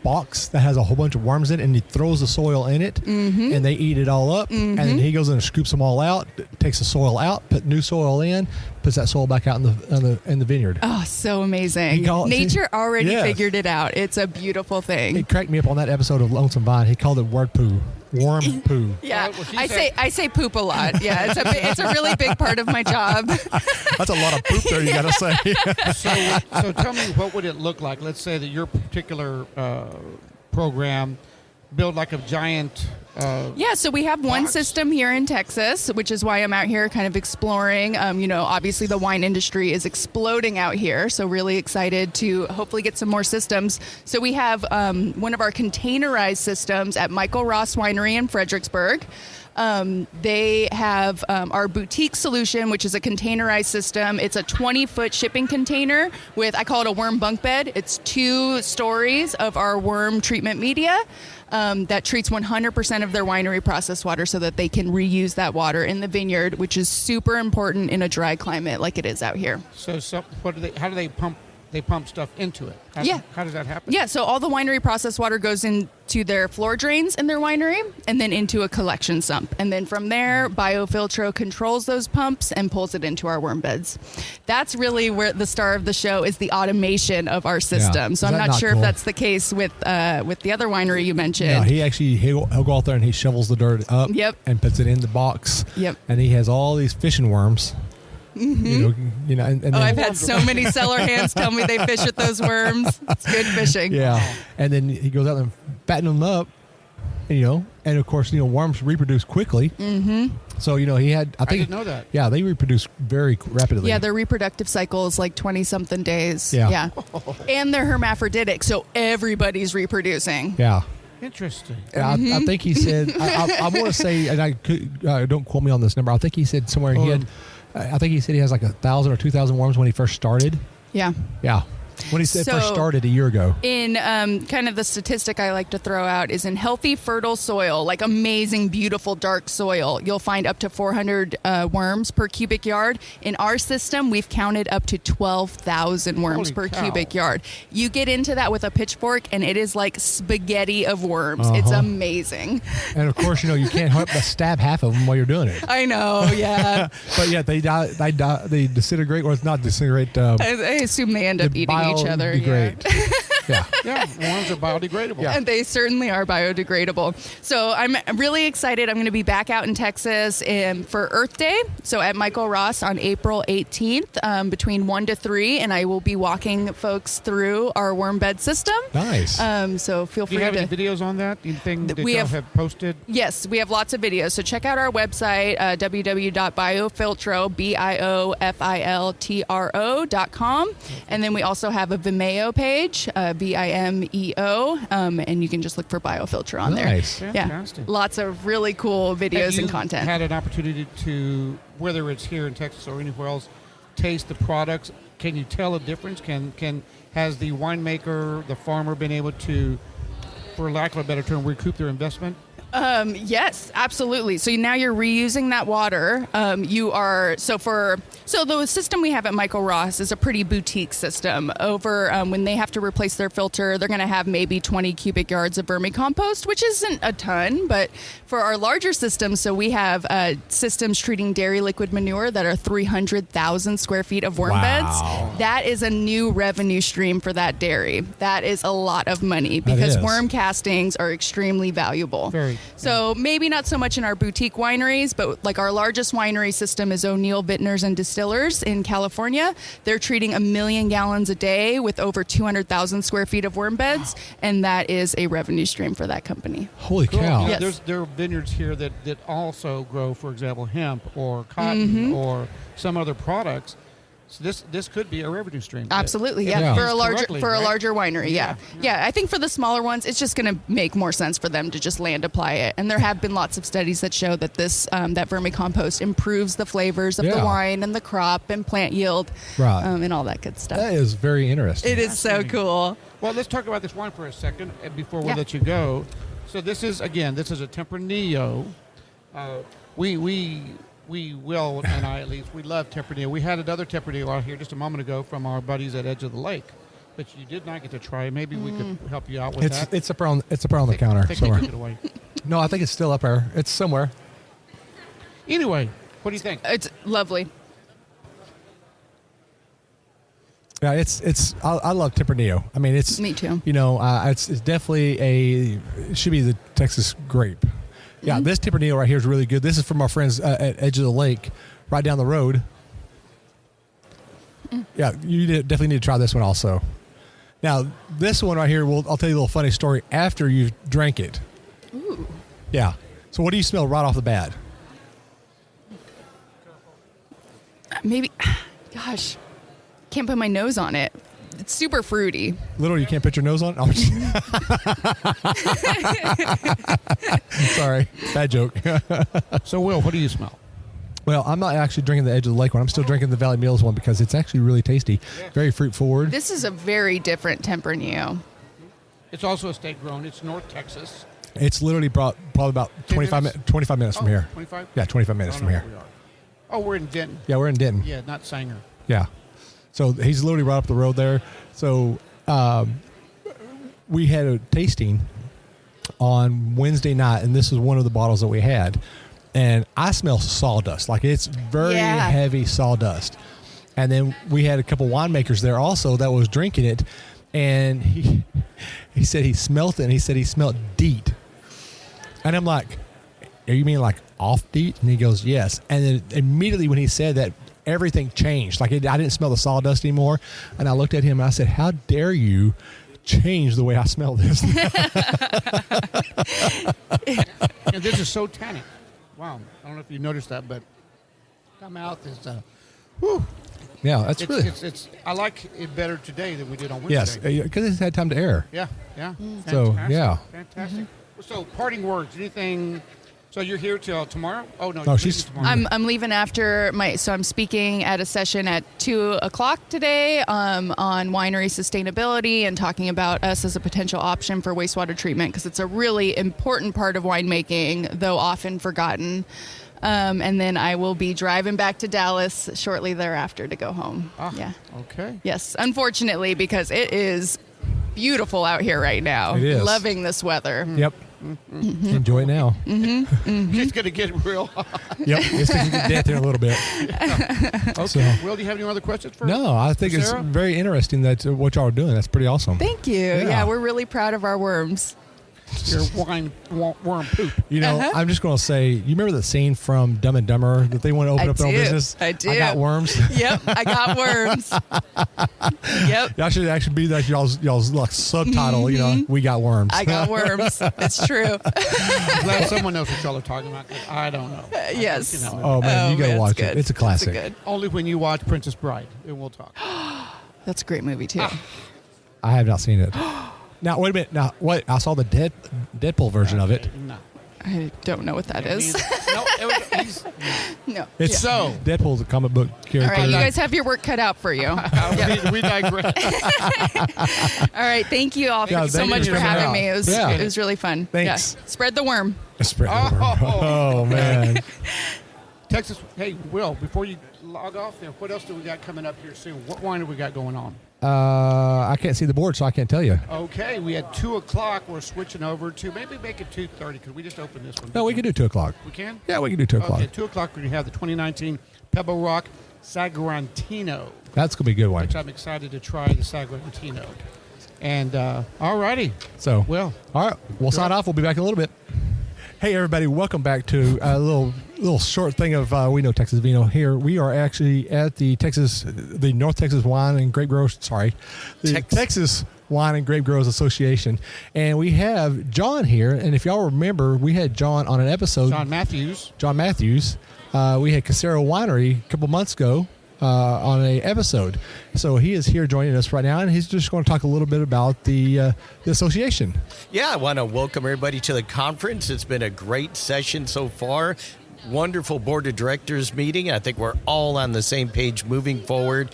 box that has a whole bunch of worms in it, and he throws the soil in it, and they eat it all up, and then he goes in and scoops them all out, takes the soil out, put new soil in, puts that soil back out in the vineyard. Oh, so amazing. Nature already figured it out. It's a beautiful thing. It cracked me up on that episode of Lonesome Vine. He called it word poo. Worm poo. Yeah, I say poop a lot. Yeah, it's a really big part of my job. That's a lot of poop there, you got to say. So tell me, what would it look like? Let's say that your particular program build like a giant so we have one system here in Texas, which is why I'm out here kind of exploring. Obviously the wine industry is exploding out here, so really excited to hopefully get some more systems. So we have one of our containerized systems at Michael Ross Winery in Fredericksburg. They have our boutique solution, which is a containerized system. It's a 20-foot shipping container with, I call it a worm bunk bed. It's 2 stories of our worm treatment media that treats 100% of their winery process water so that they can reuse that water in the vineyard, which is super important in a dry climate like it is out here. So how do they pump? They pump stuff into it. How does that happen? Yeah, so all the winery process water goes into their floor drains in their winery and then into a collection sump. And then from there, BioFiltro controls those pumps and pulls it into our worm beds. That's really where the star of the show is, the automation of our system. So I'm not sure if that's the case with the other winery you mentioned. No, he'll go out there and he shovels the dirt up and puts it in the box. Yep. And he has all these fishing worms. And I've had so many seller hands tell me they fish with those worms. It's good fishing. Yeah, and then he goes out and fatten them up, and of course, worms reproduce quickly. So he had. I didn't know that. Yeah, they reproduce very rapidly. Yeah, their reproductive cycle is like 20-something days. Yeah. And they're hermaphroditic, so everybody's reproducing. Yeah. Interesting. Yeah, I think he said. I want to say, and I could don't quote me on this number. I think he said somewhere he had. I think he said he has like 1,000 or 2,000 worms when he first started. Yeah. Yeah. When he first started a year ago. In kind of the statistic I like to throw out is in healthy, fertile soil, like amazing, beautiful, dark soil, you'll find up to 400 worms per cubic yard. In our system, we've counted up to 12,000 worms per cubic yard. You get into that with a pitchfork, and it is like spaghetti of worms. It's amazing. And of course, you can't help but stab half of them while you're doing it. I know, yeah. But yeah, they disintegrate, or it's not disintegrate. I assume they end up eating each other. Yeah. Worms are biodegradable. And they certainly are biodegradable. So I'm really excited. I'm going to be back out in Texas for Earth Day. So at Michael Ross on April 18th between 1 to 3. And I will be walking folks through our worm bed system. Nice. So feel free to... Do you have any videos on that? Anything that you have posted? Yes, we have lots of videos. So check out our website, www.biofiltro, BIOFILTRO.com. And then we also have a Vimeo page, Vimeo, and you can just look for BioFiltro on there. Fantastic. Yeah, lots of really cool videos and content. Had an opportunity to, whether it's here in Texas or anywhere else, taste the products, can you tell a difference? Has the winemaker, the farmer, been able to, for lack of a better term, recoup their investment? Yes, absolutely. So now you're reusing that water. So the system we have at Michael Ross is a pretty boutique system. When they have to replace their filter, they're going to have maybe 20 cubic yards of vermicompost, which isn't a ton, but for our larger systems, so we have systems treating dairy liquid manure that are 300,000 square feet of worm beds. That is a new revenue stream for that dairy. That is a lot of money because worm castings are extremely valuable. So maybe not so much in our boutique wineries, but like our largest winery system is O'Neill Vintners and Distillers in California. They're treating 1 million gallons a day with over 200,000 square feet of worm beds, and that is a revenue stream for that company. Holy cow. Yes. There are vineyards here that also grow, for example, hemp or cotton or some other products. So this could be a revenue stream. Absolutely, yeah. For a larger winery, yeah. I think for the smaller ones, it's just going to make more sense for them to just land apply it. And there have been lots of studies that show that this that vermicompost improves the flavors of the wine and the crop and plant yield, and all that good stuff. That is very interesting. It is so cool. Well, let's talk about this wine for a second before we let you go. So this is a Tempranillo. We will, and I at least, we love Tempranillo. We had another Tempranillo out here just a moment ago from our buddies at Edge of the Lake, but you did not get to try it. Maybe we could help you out with that. It's up on the counter somewhere. Take it away. No, I think it's still up there. It's somewhere. Anyway, what do you think? It's lovely. Yeah, I love Tempranillo. I mean, it's me too. It's definitely it should be the Texas grape. Yeah, this Tempranillo right here is really good. This is from our friends at Edge of the Lake, right down the road. Yeah, you definitely need to try this one also. Now, this one right here, I'll tell you a little funny story after you've drank it. Ooh. Yeah. So what do you smell right off the bat? Maybe, gosh, can't put my nose on it. It's super fruity. Literally, you can't put your nose on it? Sorry, bad joke. So, Will, what do you smell? Well, I'm not actually drinking the Edge of the Lake one. I'm still drinking the Valley Mills one because it's actually really tasty. Very fruit forward. This is a very different Tempranillo. It's also estate grown. It's North Texas. It's literally probably about 25 minutes from here. 25? Yeah, 25 minutes from here. We're in Denton. Yeah, we're in Denton. Yeah, not Sanger. Yeah. So he's literally right up the road there. So we had a tasting on Wednesday night, and this is one of the bottles that we had. And I smell sawdust. Like, it's very heavy sawdust. And then we had a couple winemakers there also that was drinking it. And he said he smelt it, and he said he smelled DEET. And I'm like, you mean like off DEET? And he goes, yes. And then immediately when he said that, everything changed. Like, I didn't smell the sawdust anymore. And I looked at him and I said, how dare you change the way I smell this? And this is so tannic. Wow. I don't know if you noticed that, but my mouth is, whew. Yeah, that's really. I like it better today than we did on Wednesday. Yes, because it's had time to air. Yeah. So, yeah. Fantastic. So, parting words, anything. So you're here till tomorrow? Oh, no. She's tomorrow. I'm leaving after so I'm speaking at a session at 2:00 today on winery sustainability and talking about us as a potential option for wastewater treatment because it's a really important part of winemaking, though often forgotten. And then I will be driving back to Dallas shortly thereafter to go home. Yeah. Okay. Yes, unfortunately, because it is beautiful out here right now. It is. Loving this weather. Yep. Mm-hmm. Enjoy it now. It's going to get real hot. Yep. It's going to get death in a little bit. Okay. So, Will, do you have any other questions for No, I think it's Sarah? very interesting that what y'all are doing. That's pretty awesome. Thank you. Yeah, we're really proud of our worms. Your worm poop. I'm just going to say, you remember the scene from Dumb and Dumber that they want to open up their own business? I do. I got worms. Yep, I got worms. Yep. That should actually be like y'all's like subtitle. We got worms. I got worms. It's true. I'm glad someone knows what y'all are talking about. I don't know. Yes. Oh man, you got to watch it. It's a classic. It's good. Only when you watch Princess Bride, and we'll talk. That's a great movie too. I have not seen it. Now wait a minute. Now what? I saw the Deadpool version of it. No. I don't know what that is. No. It's So- Deadpool's a comic book character. All right, you guys have your work cut out for you. We digress. All right, thank you all Yeah, so thank much you for for coming having out. me. Yeah. It was really fun. Thanks. Yeah. Spread the worm. Spread the word. Oh man. Texas. Hey, Will, before you log off there, what else do we got coming up here soon? What wine do we got going on? I can't see the board, so I can't tell you. Okay, we had 2 o'clock. We're switching over to maybe make it 2:30. Could we just open this one? No, we can do 2 o'clock. We can? Yeah, we can do 2 o'clock. Okay, 2 o'clock we have the 2019 Pebble Rock Sagrantino, That's gonna be a good one. which I'm excited to try the Sagrantino. And all righty. So, Well, all right, we'll sign off. We'll be back in a little bit. Hey, everybody! Welcome back to a little short thing of We Know Texas Vino. Here we are actually at the North Texas Wine and Grape Growers. Sorry, the Texas Wine and Grape Growers Association, and we have John here. And if y'all remember, we had John on an episode. John Matthews. We had Casero Winery a couple months ago on a episode. So he is here joining us right now, and he's just going to talk a little bit about the association. Yeah, I want to welcome everybody to the conference. It's been a great session so far. Wonderful board of directors meeting. I think we're all on the same page moving forward.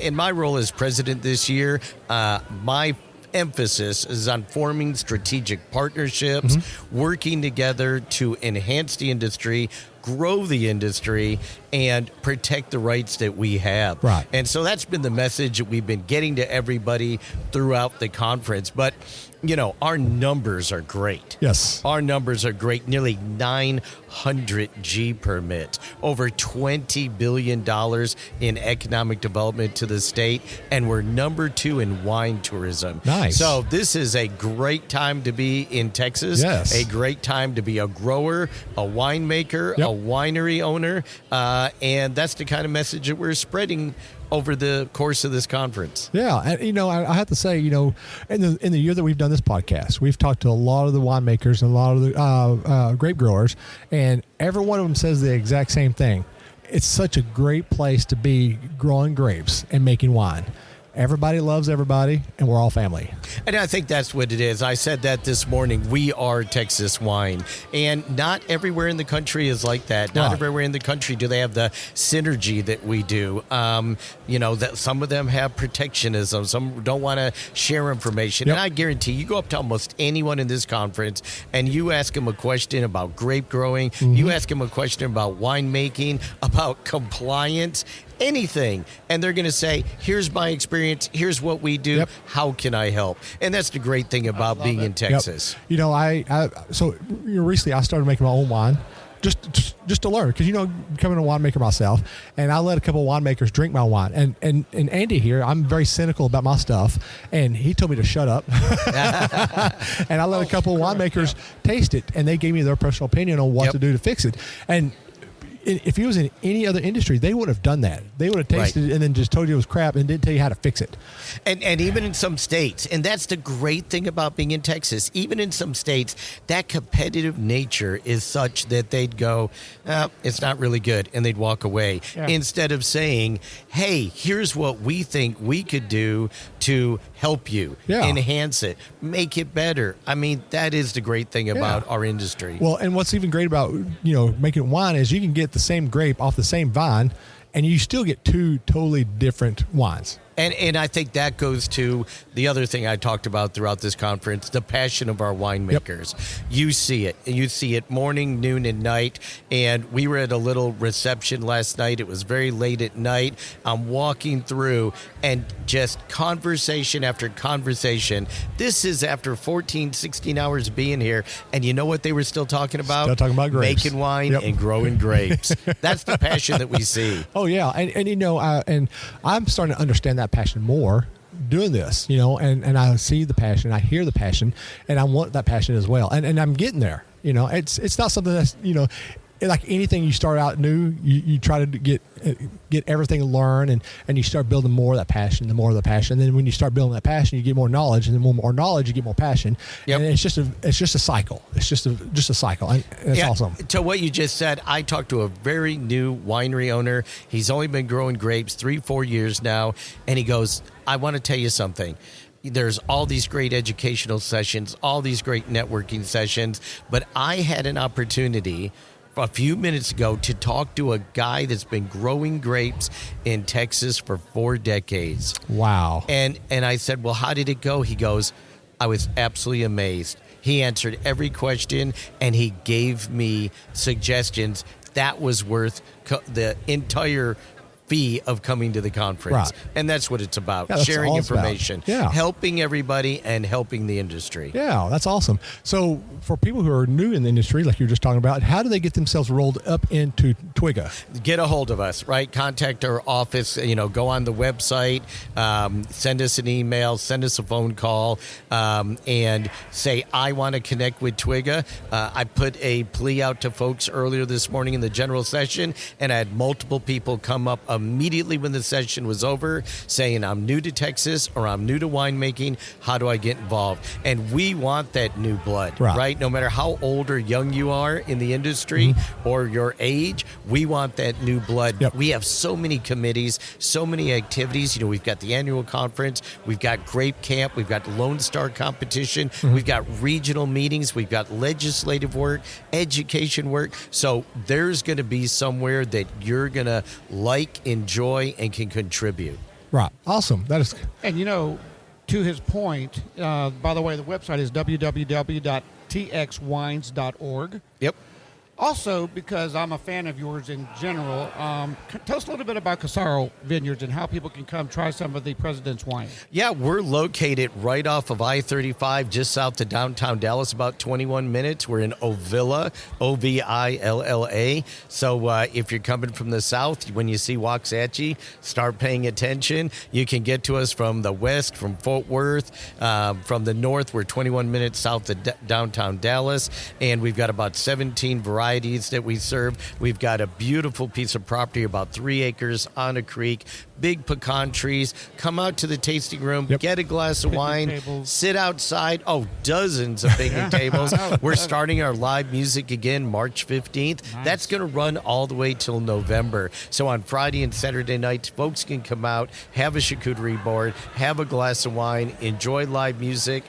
In my role as president this year, my emphasis is on forming strategic partnerships, working together to enhance the industry, grow the industry, and protect the rights that we have. Right. And so that's been the message that we've been getting to everybody throughout the conference. But, you know, our numbers are great. Yes. Our numbers are great. Nearly 900 G permits, over $20 billion in economic development to the state, and we're number 2 in wine tourism. Nice. So this is a great time to be in Texas. Yes. A great time to be a grower, a winemaker, Yep. a winery owner, and that's the kind of message that we're spreading over the course of this conference. Yeah, and you know, I have to say, you know, in the year that we've done this podcast, we've talked to a lot of the winemakers and a lot of the grape growers, and every one of them says the exact same thing. It's such a great place to be growing grapes and making wine. Everybody loves everybody, and we're all family. And I think that's what it is. I said that this morning. We are Texas wine. And not everywhere in the country is like that. Not Right. everywhere in the country do they have the synergy that we do. You know, that some of them have protectionism. Some don't want to share information. Yep. And I guarantee you go up to almost anyone in this conference and you ask them a question about grape growing, you ask them a question about winemaking, about compliance, anything, and they're going to say, here's my experience, here's what we do, Yep. how can I help? And that's the great thing about being in Texas. Yep. You know, so recently I started making my own wine. Just to learn, because, you know, becoming a winemaker myself, and I let a couple of winemakers drink my wine. And Andy here, I'm very cynical about my stuff, and he told me to shut up. And I let a couple of winemakers taste it, and they gave me their personal opinion on what Yep. to do to fix it. And if he was in any other industry, they would have done that. They would have tasted it and then just told you it was crap and didn't tell you how to fix it. And even in some states, and that's the great thing about being in Texas, even in some states, that competitive nature is such that they'd go, it's not really good, and they'd walk away. Yeah. Instead of saying, hey, here's what we think we could do to help you, Yeah. enhance it, make it better. I mean, that is the great thing about our industry. Well, and what's even great about, you know, making wine is you can get the same grape off the same vine, and you still get 2 totally different wines. And I think that goes to the other thing I talked about throughout this conference, the passion of our winemakers. You see it. You see it morning, noon, and night. And we were at a little reception last night. It was very late at night. I'm walking through, and just conversation after conversation. This is after 14, 16 hours being here. And you know what they were still talking about? Still talking about grapes. Making wine Yep. and growing grapes. That's the passion that we see. Oh yeah, and you know, and I'm starting to understand that passion more doing this, you know, and I see the passion, I hear the passion, and I want that passion as well, and I'm getting there. You know, it's not something that's, you know, like anything you start out new, you try to get everything to learn, and you start building more of that passion, the more of the passion. And then when you start building that passion, you get more knowledge, and then more knowledge, you get more passion. Yep. And it's just a cycle. It's just a cycle, and it's awesome. To what you just said, I talked to a very new winery owner. He's only been growing grapes 3-4 years now, and he goes, I want to tell you something. There's all these great educational sessions, all these great networking sessions, but I had an opportunity a few minutes ago to talk to a guy that's been growing grapes in Texas for 4 decades. Wow. And I said, well, how did it go? He goes, I was absolutely amazed. He answered every question, and he gave me suggestions that was worth the entire fee of coming to the conference. Right. And that's what it's about, Yeah, that's sharing all it's about. information, Yeah. helping everybody and helping the industry. Yeah, that's awesome. So for people who are new in the industry, like you were just talking about, how do they get themselves rolled up into Twigga? Get a hold of us, right? Contact our office, go on the website, send us an email, send us a phone call, and say, I want to connect with Twigga. I put a plea out to folks earlier this morning in the general session, and I had multiple people come up immediately when the session was over saying, I'm new to Texas or I'm new to winemaking. How do I get involved? And we want that new blood, right? No matter how old or young you are in the industry or your age, we want that new blood. Yep. We have so many committees, so many activities. We've got the annual conference, we've got Grape Camp, we've got Lone Star competition, we've got regional meetings, we've got legislative work, education work. So there's going to be somewhere that you're going to enjoy, and can contribute. Right. Awesome. That is. And to his point, by the way, the website is www.txwines.org. Yep. Also, because I'm a fan of yours in general, tell us a little bit about Casaro Vineyards and how people can come try some of the President's wine. Yeah, we're located right off of I-35, just south of downtown Dallas, about 21 minutes. We're in Ovilla, Ovilla. So if you're coming from the south, when you see Waxahachie, start paying attention. You can get to us from the west, from Fort Worth. From the north, we're 21 minutes south of downtown Dallas, and we've got about 17 varieties that we serve. We've got a beautiful piece of property, about 3 acres on a creek, big pecan trees. Come out to the tasting room, get a glass of wine, sit outside. Oh, dozens of picnic tables. We're starting our live music again March 15th. Nice. That's going to run all the way till November. So on Friday and Saturday nights, folks can come out, have a charcuterie board, have a glass of wine, enjoy live music,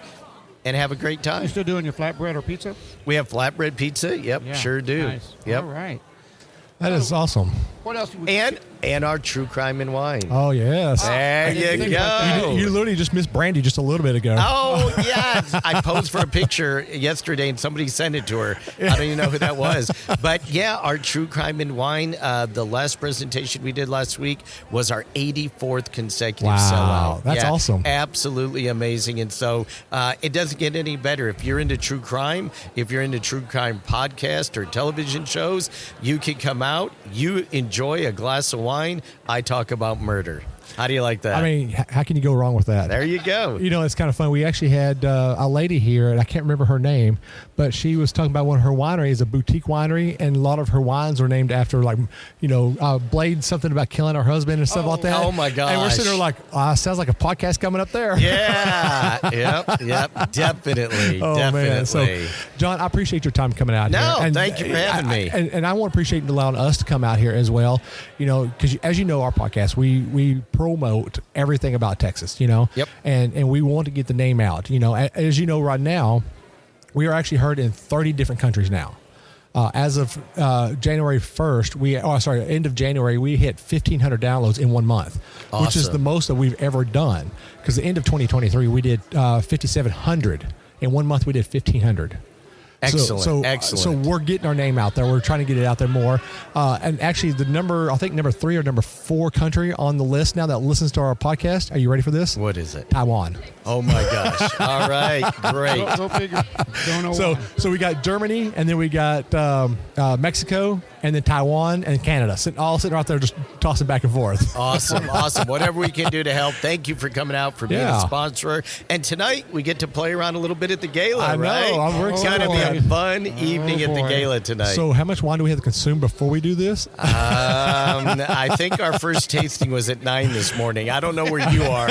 and have a great time. You still doing your flatbread or pizza? We have flatbread pizza. Yep, yeah, sure do. Nice. Yep. All right. That is awesome. What else? And our true crime and wine. Oh, yes. There you go. You literally just missed Brandy just a little bit ago. Oh, yes. I posed for a picture yesterday, and somebody sent it to her. I don't even know who that was. But, yeah, our true crime and wine, the last presentation we did last week was our 84th consecutive sellout. That's awesome. Absolutely amazing. And so it doesn't get any better. If you're into true crime, if you're into true crime podcast or television shows, you can come out. You enjoy a glass of wine. I talk about murder. How do you like that? I mean, how can you go wrong with that? There you go. It's kind of fun. We actually had a lady here, and I can't remember her name, but she was talking about one of her wineries, a boutique winery, and a lot of her wines are named after, Blade, something about killing her husband and stuff like that. Oh, my gosh. And we're sitting there like, sounds like a podcast coming up there. Yeah. Yep. Definitely. Oh, definitely. man. So, John, I appreciate your time coming out here. No, thank you for having me. And I want to appreciate allowing us to come out here as well, because as you know, our podcast, we promote everything about Texas, Yep. And we want to get the name out. As you know, right now, we are actually heard in 30 different countries now. As of January 1st, end of January, we hit 1,500 downloads in 1 month, which is the most that we've ever done. Because the end of 2023, we did 5,700. In 1 month, we did 1,500. Excellent. So we're getting our name out there. We're trying to get it out there more. And actually, number 3 or number 4 country on the list now that listens to our podcast. Are you ready for this? What is it? Taiwan. Oh my gosh! All right, great. Go figure. Don't know. So we got Germany, and then we got Mexico, and then Taiwan and Canada, sitting right there, just tossing back and forth. Awesome. Whatever we can do to help. Thank you for coming out, for being a sponsor. And tonight we get to play around a little bit at the gala. I know. Right? I'm It's going to be a fun evening at the boy. gala tonight. So how much wine do we have to consume before we do this? I think our first tasting was at 9 this morning. I don't know where you are.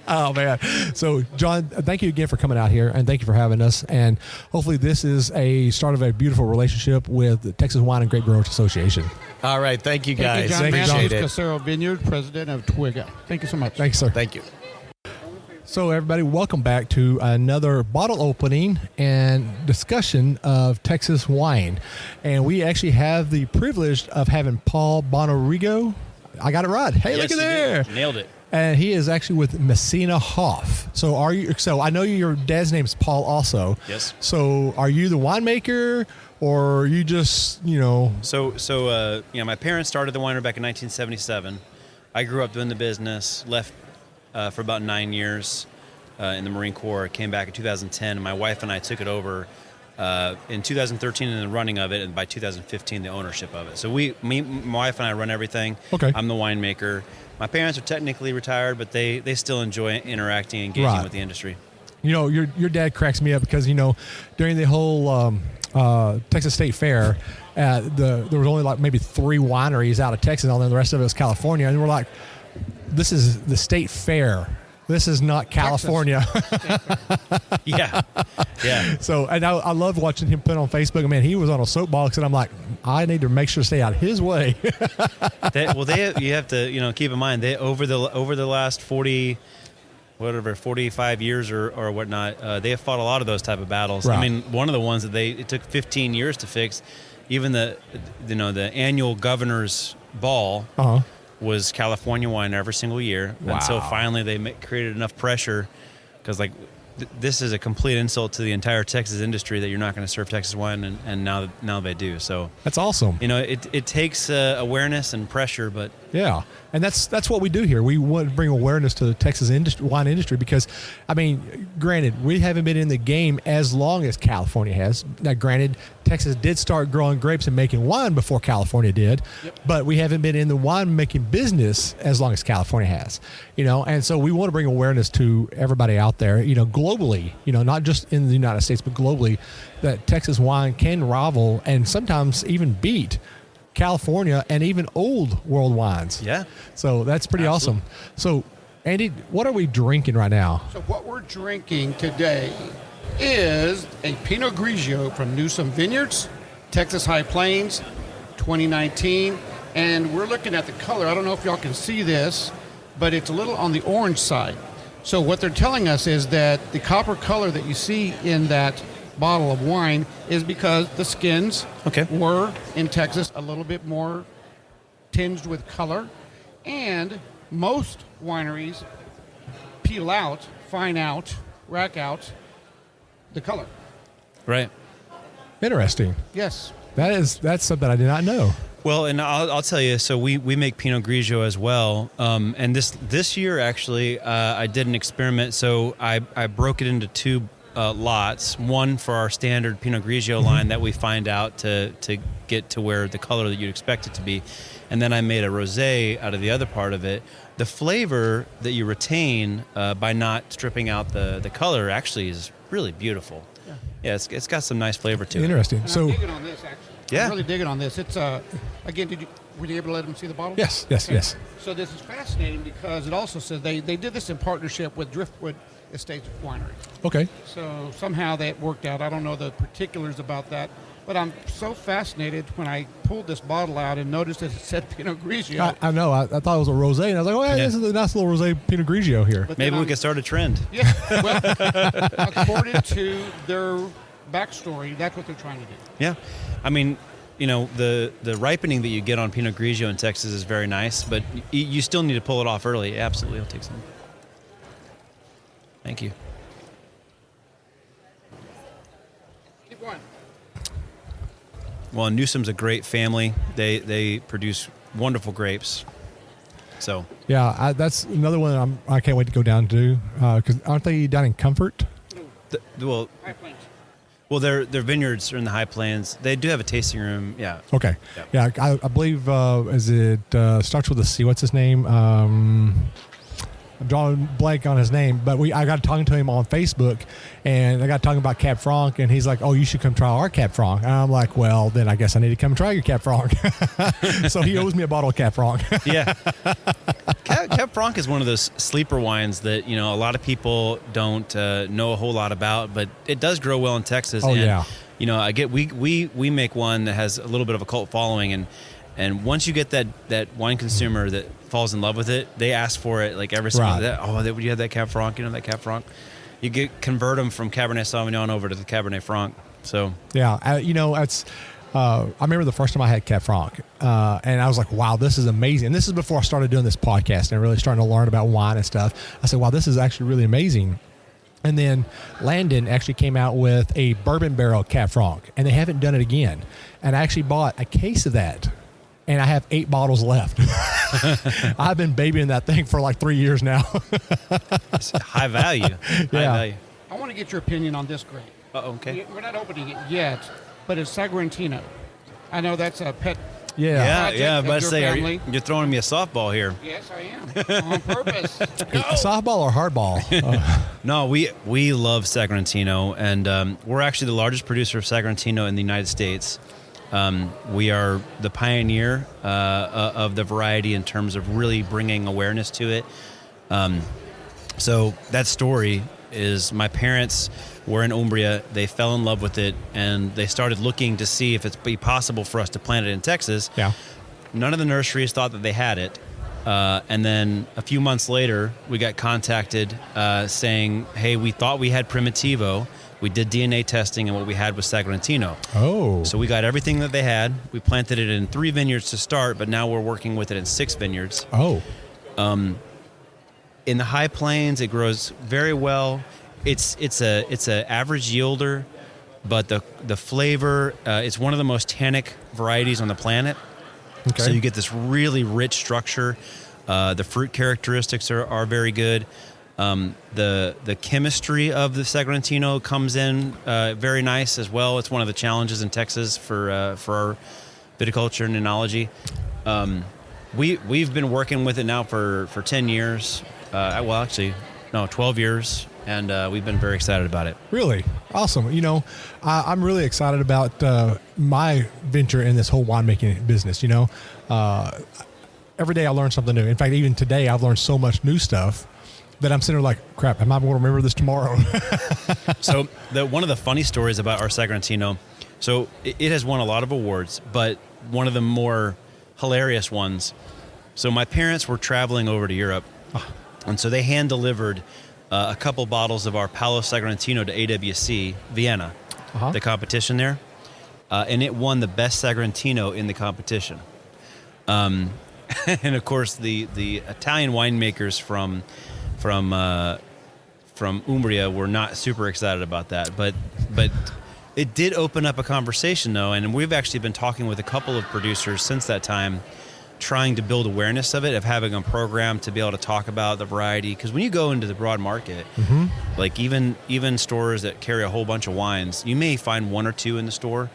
Oh, man. So, John, thank you again for coming out here, and thank you for having us. And hopefully this is a start of a beautiful relationship with the Texas Wine and Grape Growers Association. All right. Thank you, guys. Thank you, John Appreciate it. Casaro Vineyard, president of Twigga. Thank you so much. Thanks, sir. Thank you. So, everybody, welcome back to another bottle opening and discussion of Texas wine. And we actually have the privilege of having Paul Bonarigo. I got it right. Hey, yes, look at there. Nailed it. And he is actually with Messina Hoff. So I know your dad's name is Paul also. Yes. So are you the winemaker, or are you just, So my parents started the winery back in 1977. I grew up doing the business, left for about 9 years in the Marine Corps, came back in 2010, and my wife and I took it over in 2013 in the running of it, and by 2015 the ownership of it. So my wife and I run everything. Okay. I'm the winemaker. My parents are technically retired, but they still enjoy interacting and engaging with the industry. Your dad cracks me up because, during the whole Texas State Fair, there was only like maybe 3 wineries out of Texas, and then the rest of it was California. And we're like, this is the State Fair. This is not California. Yeah. So, and I love watching him put on Facebook. Man, he was on a soapbox, and I'm like, I need to make sure to stay out his way. You have to keep in mind over the last 45 years or whatnot, they have fought a lot of those type of battles. Right. I mean, one of the ones that it took 15 years to fix, even the annual governor's ball. Was California wine every single year. Wow. Until finally they created enough pressure, because this is a complete insult to the entire Texas industry that you're not going to serve Texas wine, and now they do. So that's awesome. It takes awareness and pressure, but yeah, and that's what we do here. We want to bring awareness to the Texas wine industry because, I mean, granted, we haven't been in the game as long as California has. Now, granted, Texas did start growing grapes and making wine before California did, but we haven't been in the wine-making business as long as California has. And so we want to bring awareness to everybody out there, globally, not just in the United States, but globally, that Texas wine can rival and sometimes even beat California and even old world wines. Yeah. So that's pretty awesome. So, Andy, what are we drinking right now? So what we're drinking today is a Pinot Grigio from Newsom Vineyards, Texas High Plains, 2019. And we're looking at the color. I don't know if y'all can see this, but it's a little on the orange side. So what they're telling us is that the copper color that you see in that bottle of wine is because the skins were in Texas a little bit more tinged with color, and most wineries peel out, fine out, rack out the color. Right. Interesting. Yes. That's something I did not know. Well, and I'll tell you, so we make Pinot Grigio as well. And this year, actually, I did an experiment. So I broke it into 2 lots. One for our standard Pinot Grigio line that we find out to get to where the color that you'd expect it to be. And then I made a rosé out of the other part of it. The flavor that you retain by not stripping out the color actually is really beautiful. Yeah, it's got some nice flavor to it. Interesting. And So I'm digging on this, actually. Yeah. I'm really digging on this. It's again, were you able to let them see the bottle? Yes. So this is fascinating because it also says they did this in partnership with Driftwood Estates Winery. Okay. So somehow that worked out. I don't know the particulars about that, but I'm so fascinated when I pulled this bottle out and noticed that it said Pinot Grigio. I know. I thought it was a rosé, and I was like, "Oh, yeah, this is a nice little rosé Pinot Grigio here." But Maybe then we could start a trend. Yeah. Well, according to their backstory, that's what they're trying to do. Yeah. I mean, the ripening that you get on Pinot Grigio in Texas is very nice, but you still need to pull it off early. Absolutely. It'll take some. Thank you. Keep going. Well, Newsom's a great family. They produce wonderful grapes. So Yeah, that's another one I can't wait to go down to because aren't they down in Comfort? High Plains. Well, their vineyards are in the High Plains. They do have a tasting room. Yeah. Okay. Yeah, I believe starts with a C. What's his name? I'm drawing a blank on his name, but I got talking to him on Facebook, and I got talking about Cab Franc, and he's like, "Oh, you should come try our Cab Franc." And I'm like, "Well, then I guess I need to come try your Cab Franc." So he owes me a bottle of Cab Franc. Yeah. Cab Franc is one of those sleeper wines that a lot of people don't know a whole lot about, but it does grow well in Texas. Oh, and, yeah. we make one that has a little bit of a cult following, and And once you get that wine consumer that falls in love with it, they ask for it like every single day. Oh, would you have that Cab Franc? You know that Cab Franc? You convert them from Cabernet Sauvignon over to the Cabernet Franc. So yeah, it's. I remember the first time I had Cab Franc, and I was like, wow, this is amazing. And this is before I started doing this podcast and really starting to learn about wine and stuff. I said, wow, this is actually really amazing. And then Landon actually came out with a bourbon barrel Cab Franc, and they haven't done it again. And I actually bought a case of that, and I have 8 bottles left. I've been babying that thing for like 3 years now. It's high value. High value. I want to get your opinion on this grape. Okay. We're not opening it yet, but it's Sagrantino. I know that's a pet. Yeah. But say, you're throwing me a softball here. Yes, I am. On purpose. Softball or hardball? No, we love Sagrantino, and we're actually the largest producer of Sagrantino in the United States. We are the pioneer of the variety in terms of really bringing awareness to it. So that story is my parents were in Umbria. They fell in love with it, and they started looking to see if it's be possible for us to plant it in Texas. Yeah. None of the nurseries thought that they had it. And then a few months later, we got contacted saying, hey, we thought we had Primitivo. We did DNA testing, and what we had was Sagrantino. Oh. So we got everything that they had. We planted it in 3 vineyards to start, but now we're working with it in 6 vineyards. Oh. In the high plains, it grows very well. It's a average yielder, but the flavor, it's one of the most tannic varieties on the planet. Okay. So you get this really rich structure. The fruit characteristics are very good. The chemistry of the Sagrantino comes in very nice as well. It's one of the challenges in Texas for our viticulture and enology. We've been working with it now for 10 years. 12 years, and we've been very excited about it. Really? Awesome. I'm really excited about my venture in this whole winemaking business. Every day I learn something new. In fact, even today I've learned so much new stuff that I'm sitting there like, crap, am I going to remember this tomorrow? So one of the funny stories about our Sagrantino, so it has won a lot of awards, but one of the more hilarious ones. So my parents were traveling over to Europe, and so they hand-delivered a couple bottles of our Palo Sagrantino to AWC, Vienna, the competition there, and it won the best Sagrantino in the competition. And of course, the Italian winemakers from Umbria were not super excited about that, but it did open up a conversation though, and we've actually been talking with a couple of producers since that time, trying to build awareness of it, of having a program to be able to talk about the variety. Because when you go into the broad market, like even stores that carry a whole bunch of wines, you may find 1 or 2 in the store.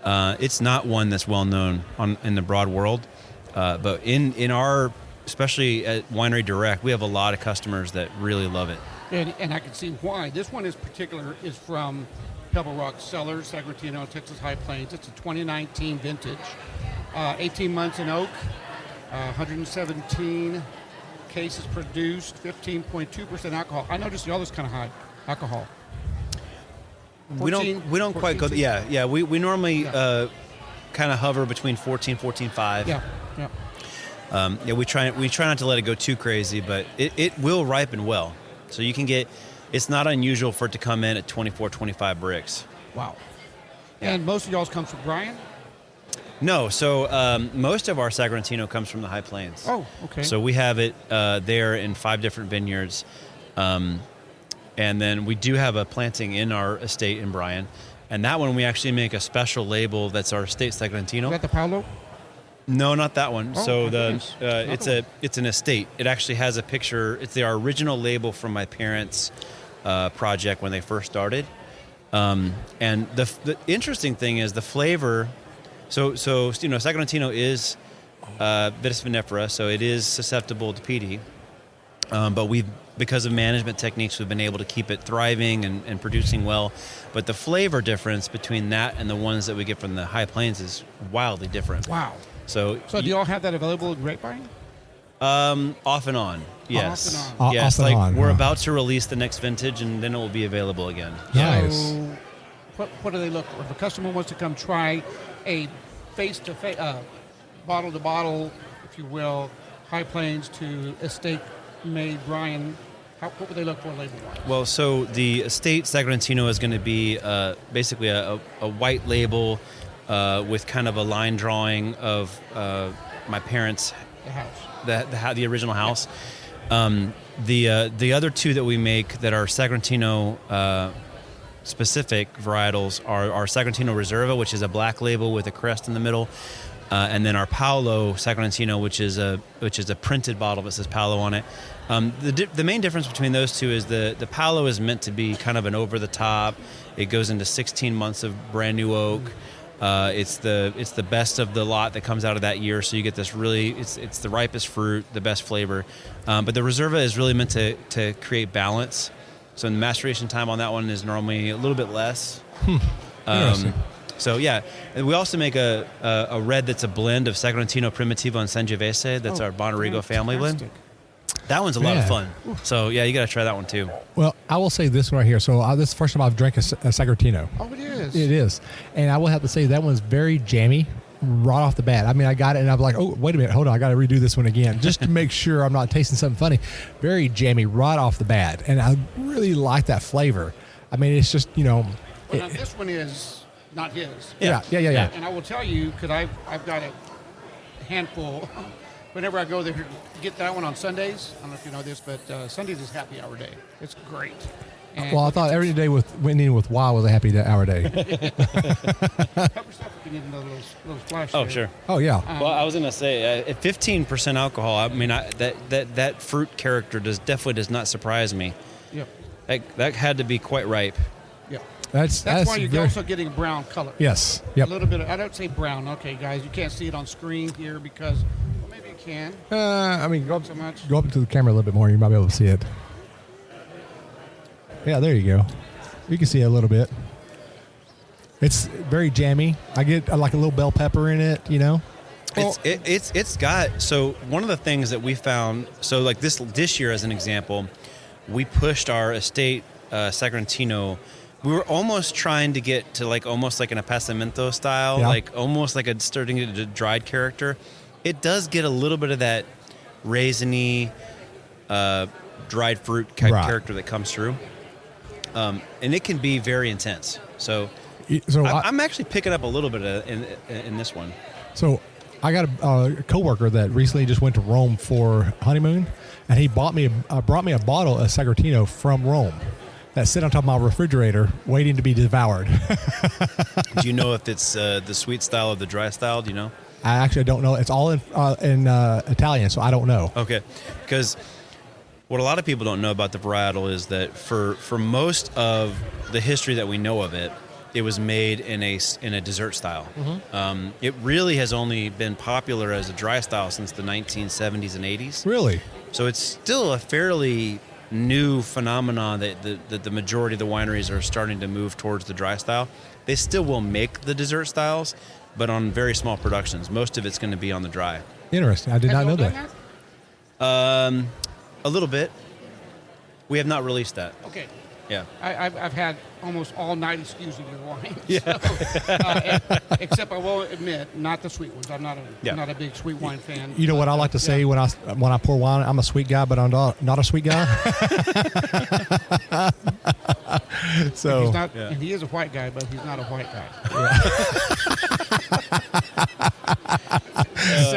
It's not one that's well known in the broad world, but in our, especially at Winery Direct, we have a lot of customers that really love it. And I can see why. This one is from Pebble Rock Cellars, Sagrantino, Texas High Plains. It's a 2019 vintage. 18 months in oak, 117 cases produced, 15.2% alcohol. I noticed y'all is kind of high alcohol. 14, we don't quite go. Yeah. We normally kind of hover between 14, 14.5. Yeah. We try not to let it go too crazy, but it will ripen well. So you can get. It's not unusual for it to come in at 24, 25 bricks. Wow. Yeah. And most of y'all's come from Bryan? No, so most of our Sagrantino comes from the High Plains. Oh, okay. So we have it there in 5 different vineyards. And then we do have a planting in our estate in Bryan. And that one we actually make a special label that's our estate Sagrantino. Is that the Paolo? No, not that one. Oh, so it's an estate. It actually has a picture. It's our original label from my parents' project when they first started. And the interesting thing is the flavor. So Sagrantino is vitis vinifera, so it is susceptible to PD. But because of management techniques, we've been able to keep it thriving and producing well. But the flavor difference between that and the ones that we get from the High Plains is wildly different. Wow. So do you all have that available in Grapevine? Off and on, yes. Off and on. Yes, Off and like on, we're huh? about to release the next vintage, and then it will be available again. Nice. So what do they look for? If a customer wants to come try a face-to-face, bottle to bottle, if you will, High Plains to estate made, Brian, what would they look for label-wise? Well, so the estate Sagrantino is going to be basically a white label with kind of a line drawing of my parents' the original house. The other two that we make that are Sagrantino specific varietals are Sagrantino Reserva, which is a black label with a crest in the middle, and then our Paolo Sagrantino, which is a printed bottle that says Paolo on it. The main difference between those two is the Paolo is meant to be kind of an over the top. It goes into 16 months of brand new oak. It's the best of the lot that comes out of that year, so you get this really it's the ripest fruit, the best flavor. But the Reserva is really meant to create balance. So the maceration time on that one is normally a little bit less. Interesting. So yeah, and we also make a red that's a blend of Sagrantino Primitivo and Sangiovese. That's our Bonarigo family blend. That one's a lot of fun. So yeah, you got to try that one too. Well, I will say this one right here. So this is the first time I've drank a Sagrantino. Oh, it is. It is. And I will have to say that one's very jammy right off the bat. I mean, I got it and I'm like, oh, wait a minute, hold on, I got to redo this one again just to make sure I'm not tasting something funny. Very jammy right off the bat. And I really like that flavor. I mean, it's just, Well, now this one is not his. Yeah. And I will tell you, because I've got a handful. Whenever I go there to get that one on Sundays, I don't know if you know this, but Sundays is happy hour day. It's great. And well, I thought every day ending with Y was a happy hour day. help yourself if you need another little splash. Oh, there. sure. Oh, yeah. Well, I was going to say, at 15% alcohol, I mean, that fruit character definitely does not surprise me. Yep. That had to be quite ripe. Yeah. That's why you're also getting brown color. Yes. Yep. A little bit. I don't say brown. Okay, guys, you can't see it on screen here because maybe you can. I mean, go up so much. Go up to the camera a little bit more. You might be able to see it. Yeah, there you go. You can see it a little bit. It's very jammy. I get like a little bell pepper in it, It's got, so one of the things that we found, so like this year as an example, we pushed our estate Sagrantino. We were almost trying to get to almost like an appassimento style, like almost like starting to get a dried character. It does get a little bit of that raisiny, dried fruit character that comes through. And it can be very intense. So I'm actually picking up a little bit of in this one. So I got a coworker that recently just went to Rome for honeymoon, and he brought me a bottle of Sagrantino from Rome that sit on top of my refrigerator waiting to be devoured. Do you know if it's the sweet style or the dry style? Do you know? I actually don't know. It's all in Italian, so I don't know. Okay, because what a lot of people don't know about the varietal is that for most of the history that we know of it, it was made in a dessert style. Mm-hmm. It really has only been popular as a dry style since the 1970s and 80s. Really? So it's still a fairly new phenomenon that the majority of the wineries are starting to move towards the dry style. They still will make the dessert styles, but on very small productions. Most of it's going to be on the dry. Interesting. I did not know that. A little bit. We have not released that. Okay. Yeah. I've had almost all 90 SKUs of your wine. Yeah. So, except I will admit, not the sweet ones. I'm not a big sweet wine fan. You know what I like to say when I pour wine? I'm a sweet guy, but I'm not a sweet guy. So he's not, and he is a white guy, but he's not a white guy.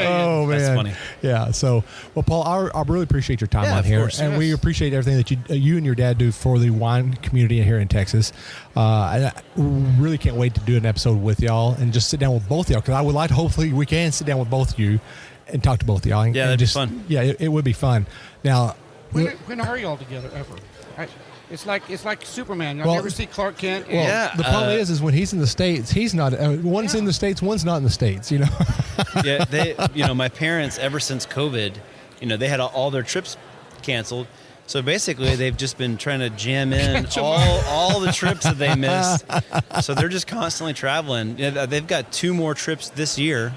Oh man, that's funny. Yeah. So, well, Paul, I really appreciate your time on here, course, and we appreciate everything that you and your dad do for the wine community here in Texas. I really can't wait to do an episode with y'all and just sit down with both of y'all, because I would like to. Hopefully, we can sit down with both of you and talk to both of y'all. And, that'd just, be fun. Yeah, it would be fun. Now, when are y'all together ever? It's like Superman. You'll never see Clark Kent. Well, the problem is when he's in the States, he's not. One's in the States, one's not in the States. Yeah, my parents, ever since COVID, they had all their trips canceled. So basically, they've just been trying to jam in all the trips that they missed. So they're just constantly traveling. They've got 2 more trips this year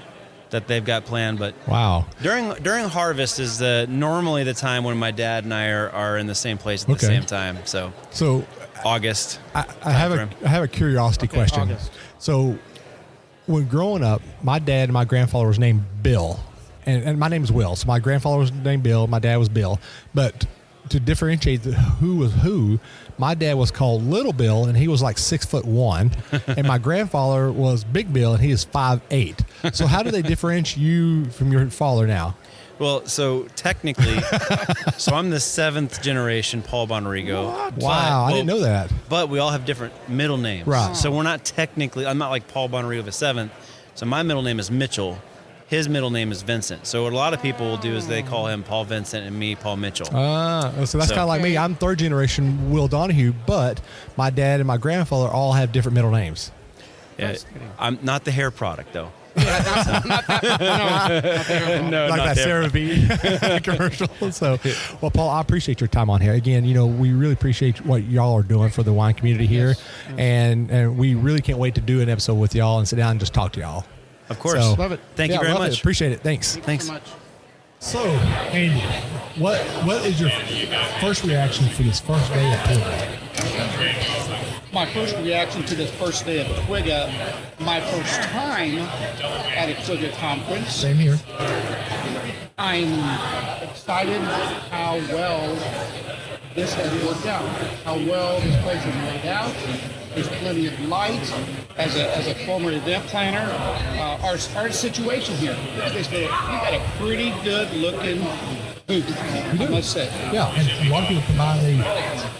that they've got planned. But wow, during harvest is normally the time when my dad and I are in the same place at the same time. So August. I have a curiosity question. August. So when growing up, my dad and my grandfather was named Bill, and my name is Will. So my grandfather was named Bill, my dad was Bill. But to differentiate who was who, my dad was called Little Bill, and he was like 6'1", and my grandfather was Big Bill, and he is 5'8". So how do they differentiate you from your father now? Well, so technically, so I'm the 7th generation Paul Bonrigo. Wow, I didn't know that. But we all have different middle names. Right. So we're not technically, I'm not like Paul Bonrigo the 7th. So my middle name is Mitchell. His middle name is Vincent. So what a lot of people will do is they call him Paul Vincent and me Paul Mitchell. So that's kind of like me. I'm 3rd generation Will Donahue, but my dad and my grandfather all have different middle names. Yeah, I'm not the hair product, though. No, Like that CeraVe commercial. So, well, Paul, I appreciate your time on here. Again, we really appreciate what y'all are doing for the wine community here, and we really can't wait to do an episode with y'all and sit down and just talk to y'all. Of course. So, love it. Thank you very much. Appreciate it. Thanks. Thanks. So much. So, Andy, what is your first reaction for this first day at Twiga? My first reaction to this first day of Twiga, my first time at a Twiga conference. Same here. I'm excited how well this has worked out, how well this place is laid out. There's plenty of light. As a former event planner, our situation here, we got a pretty good looking booth, I must say. Yeah, and a lot of people come by, they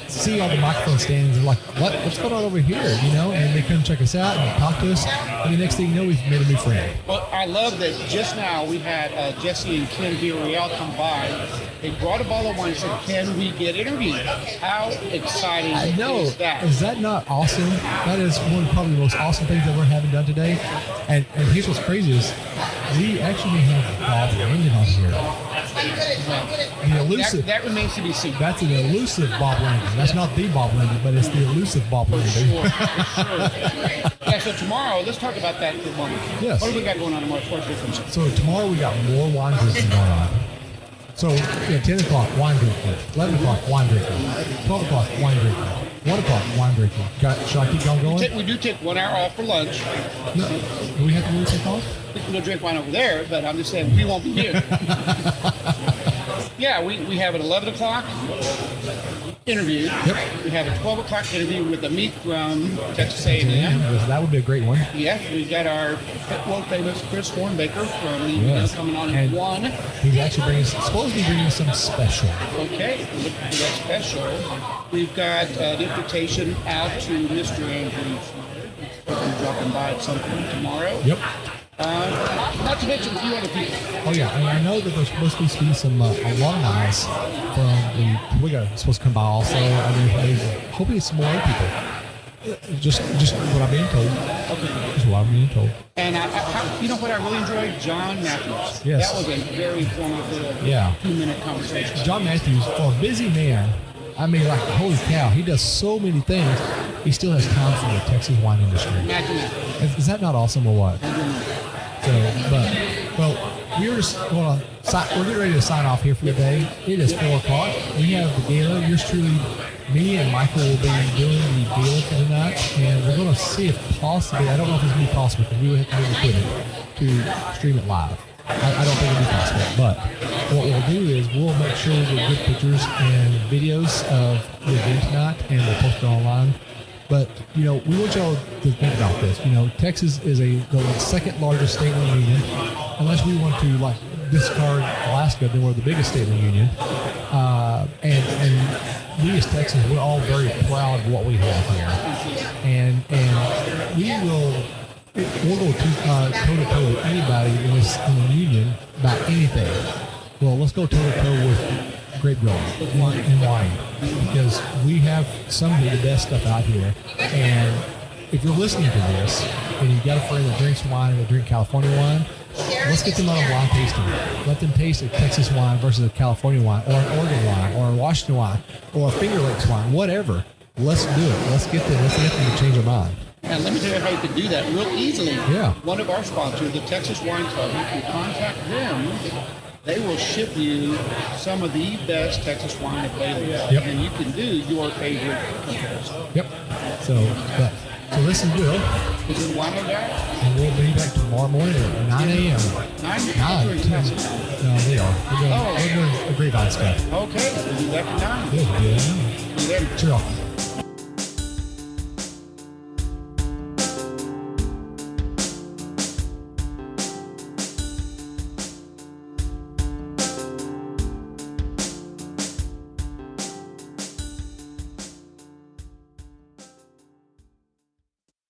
see all the microphone stands and like, what's going on over here, and they come check us out and talk to us, and the next thing you know, we've made a new friend. Well, I love that just now we had Jesse and Ken Villarreal come by. They brought a bottle of wine and said, can we get interviewed? How exciting is that? Is that not awesome? That is one of probably the most awesome things that we're having done today. And here's what's crazy is we actually have Bob Landon on here. The elusive. That remains to be seen. That's an elusive Bob Landon. That's not the Bob Landon, but it's the elusive Bob Landon. Sure. Yeah, so tomorrow, let's talk about that for a moment. Yes. What do we got going on tomorrow? What's different? So tomorrow we got more wine drinking going on. So 10 o'clock, wine drinking. 11 o'clock, wine drinking. 12 o'clock, wine drinking. 1 o'clock, wine drinking. Should I keep going? We do take 1 hour off for lunch. No, do we have to really take off? We can go drink wine over there, but I'm just saying we won't be here. Yeah, we have an 11 o'clock interview. Yep. We have a 12 o'clock interview with the meat from Texas A&M. That would be a great one. Yeah, we've got our world famous Chris Hornbaker from the coming on at 1. He's actually supposed to be bringing some special. Okay, look for that special. We've got the invitation out to Mr. Andrew Schneider. He's supposed to be dropping by at some point tomorrow. Yep. Not to mention a few other people. Oh yeah, and I know that there's supposed to be some alumni from the Twiga supposed to come by also. I mean, hopefully some more other people. Just what I'm being told. Okay. Just what I'm being told. And you know what I really enjoyed? John Matthews. Yes. That was a very informative 2-minute conversation. John Matthews, for a busy man, I mean, like, holy cow, he does so many things. He still has time for the Texas wine industry. Is that not awesome or what? We're getting ready to sign off here for the day. It is 4 o'clock. We have the gala. Yours truly, me and Michael will be doing the gala for the night, and we're going to see if possibly, I don't know if it's going to be possible because we would have to do equipment to stream it live. I don't think it'll be possible, but what we'll do is we'll make sure we get pictures and videos of the event tonight, and we'll post it online. But, we want y'all to think about this. Texas is the second largest state in the union. Unless we want to, discard Alaska, then we're the biggest state in the union. And we as Texans, we're all very proud of what we have here. And we'll go toe-to-toe with anybody in the union about anything. Well, let's go toe-to-toe with grape growing and wine, because we have some of the best stuff out here. And if you're listening to this and you've got a friend that drinks wine and they drink California wine, let's get them on a blind tasting. Let them taste a Texas wine versus a California wine, or an Oregon wine, or a Washington wine, or a Finger Lakes wine, whatever. Let's do it. Let's get them to change their mind. And let me tell you how you can do that real easily. Yeah. One of our sponsors, the Texas Wine Club, you can contact them. They will ship you some of the best Texas wine available. Yep. And you can do your favorite comparison. Yep. So this is Will. This is Wine guy. And we'll be back tomorrow morning at 9 a.m. 9? 10. No, we are. We're doing the grapevine stuff. Okay, we'll be back at 9. Yeah. Then. Cheer off.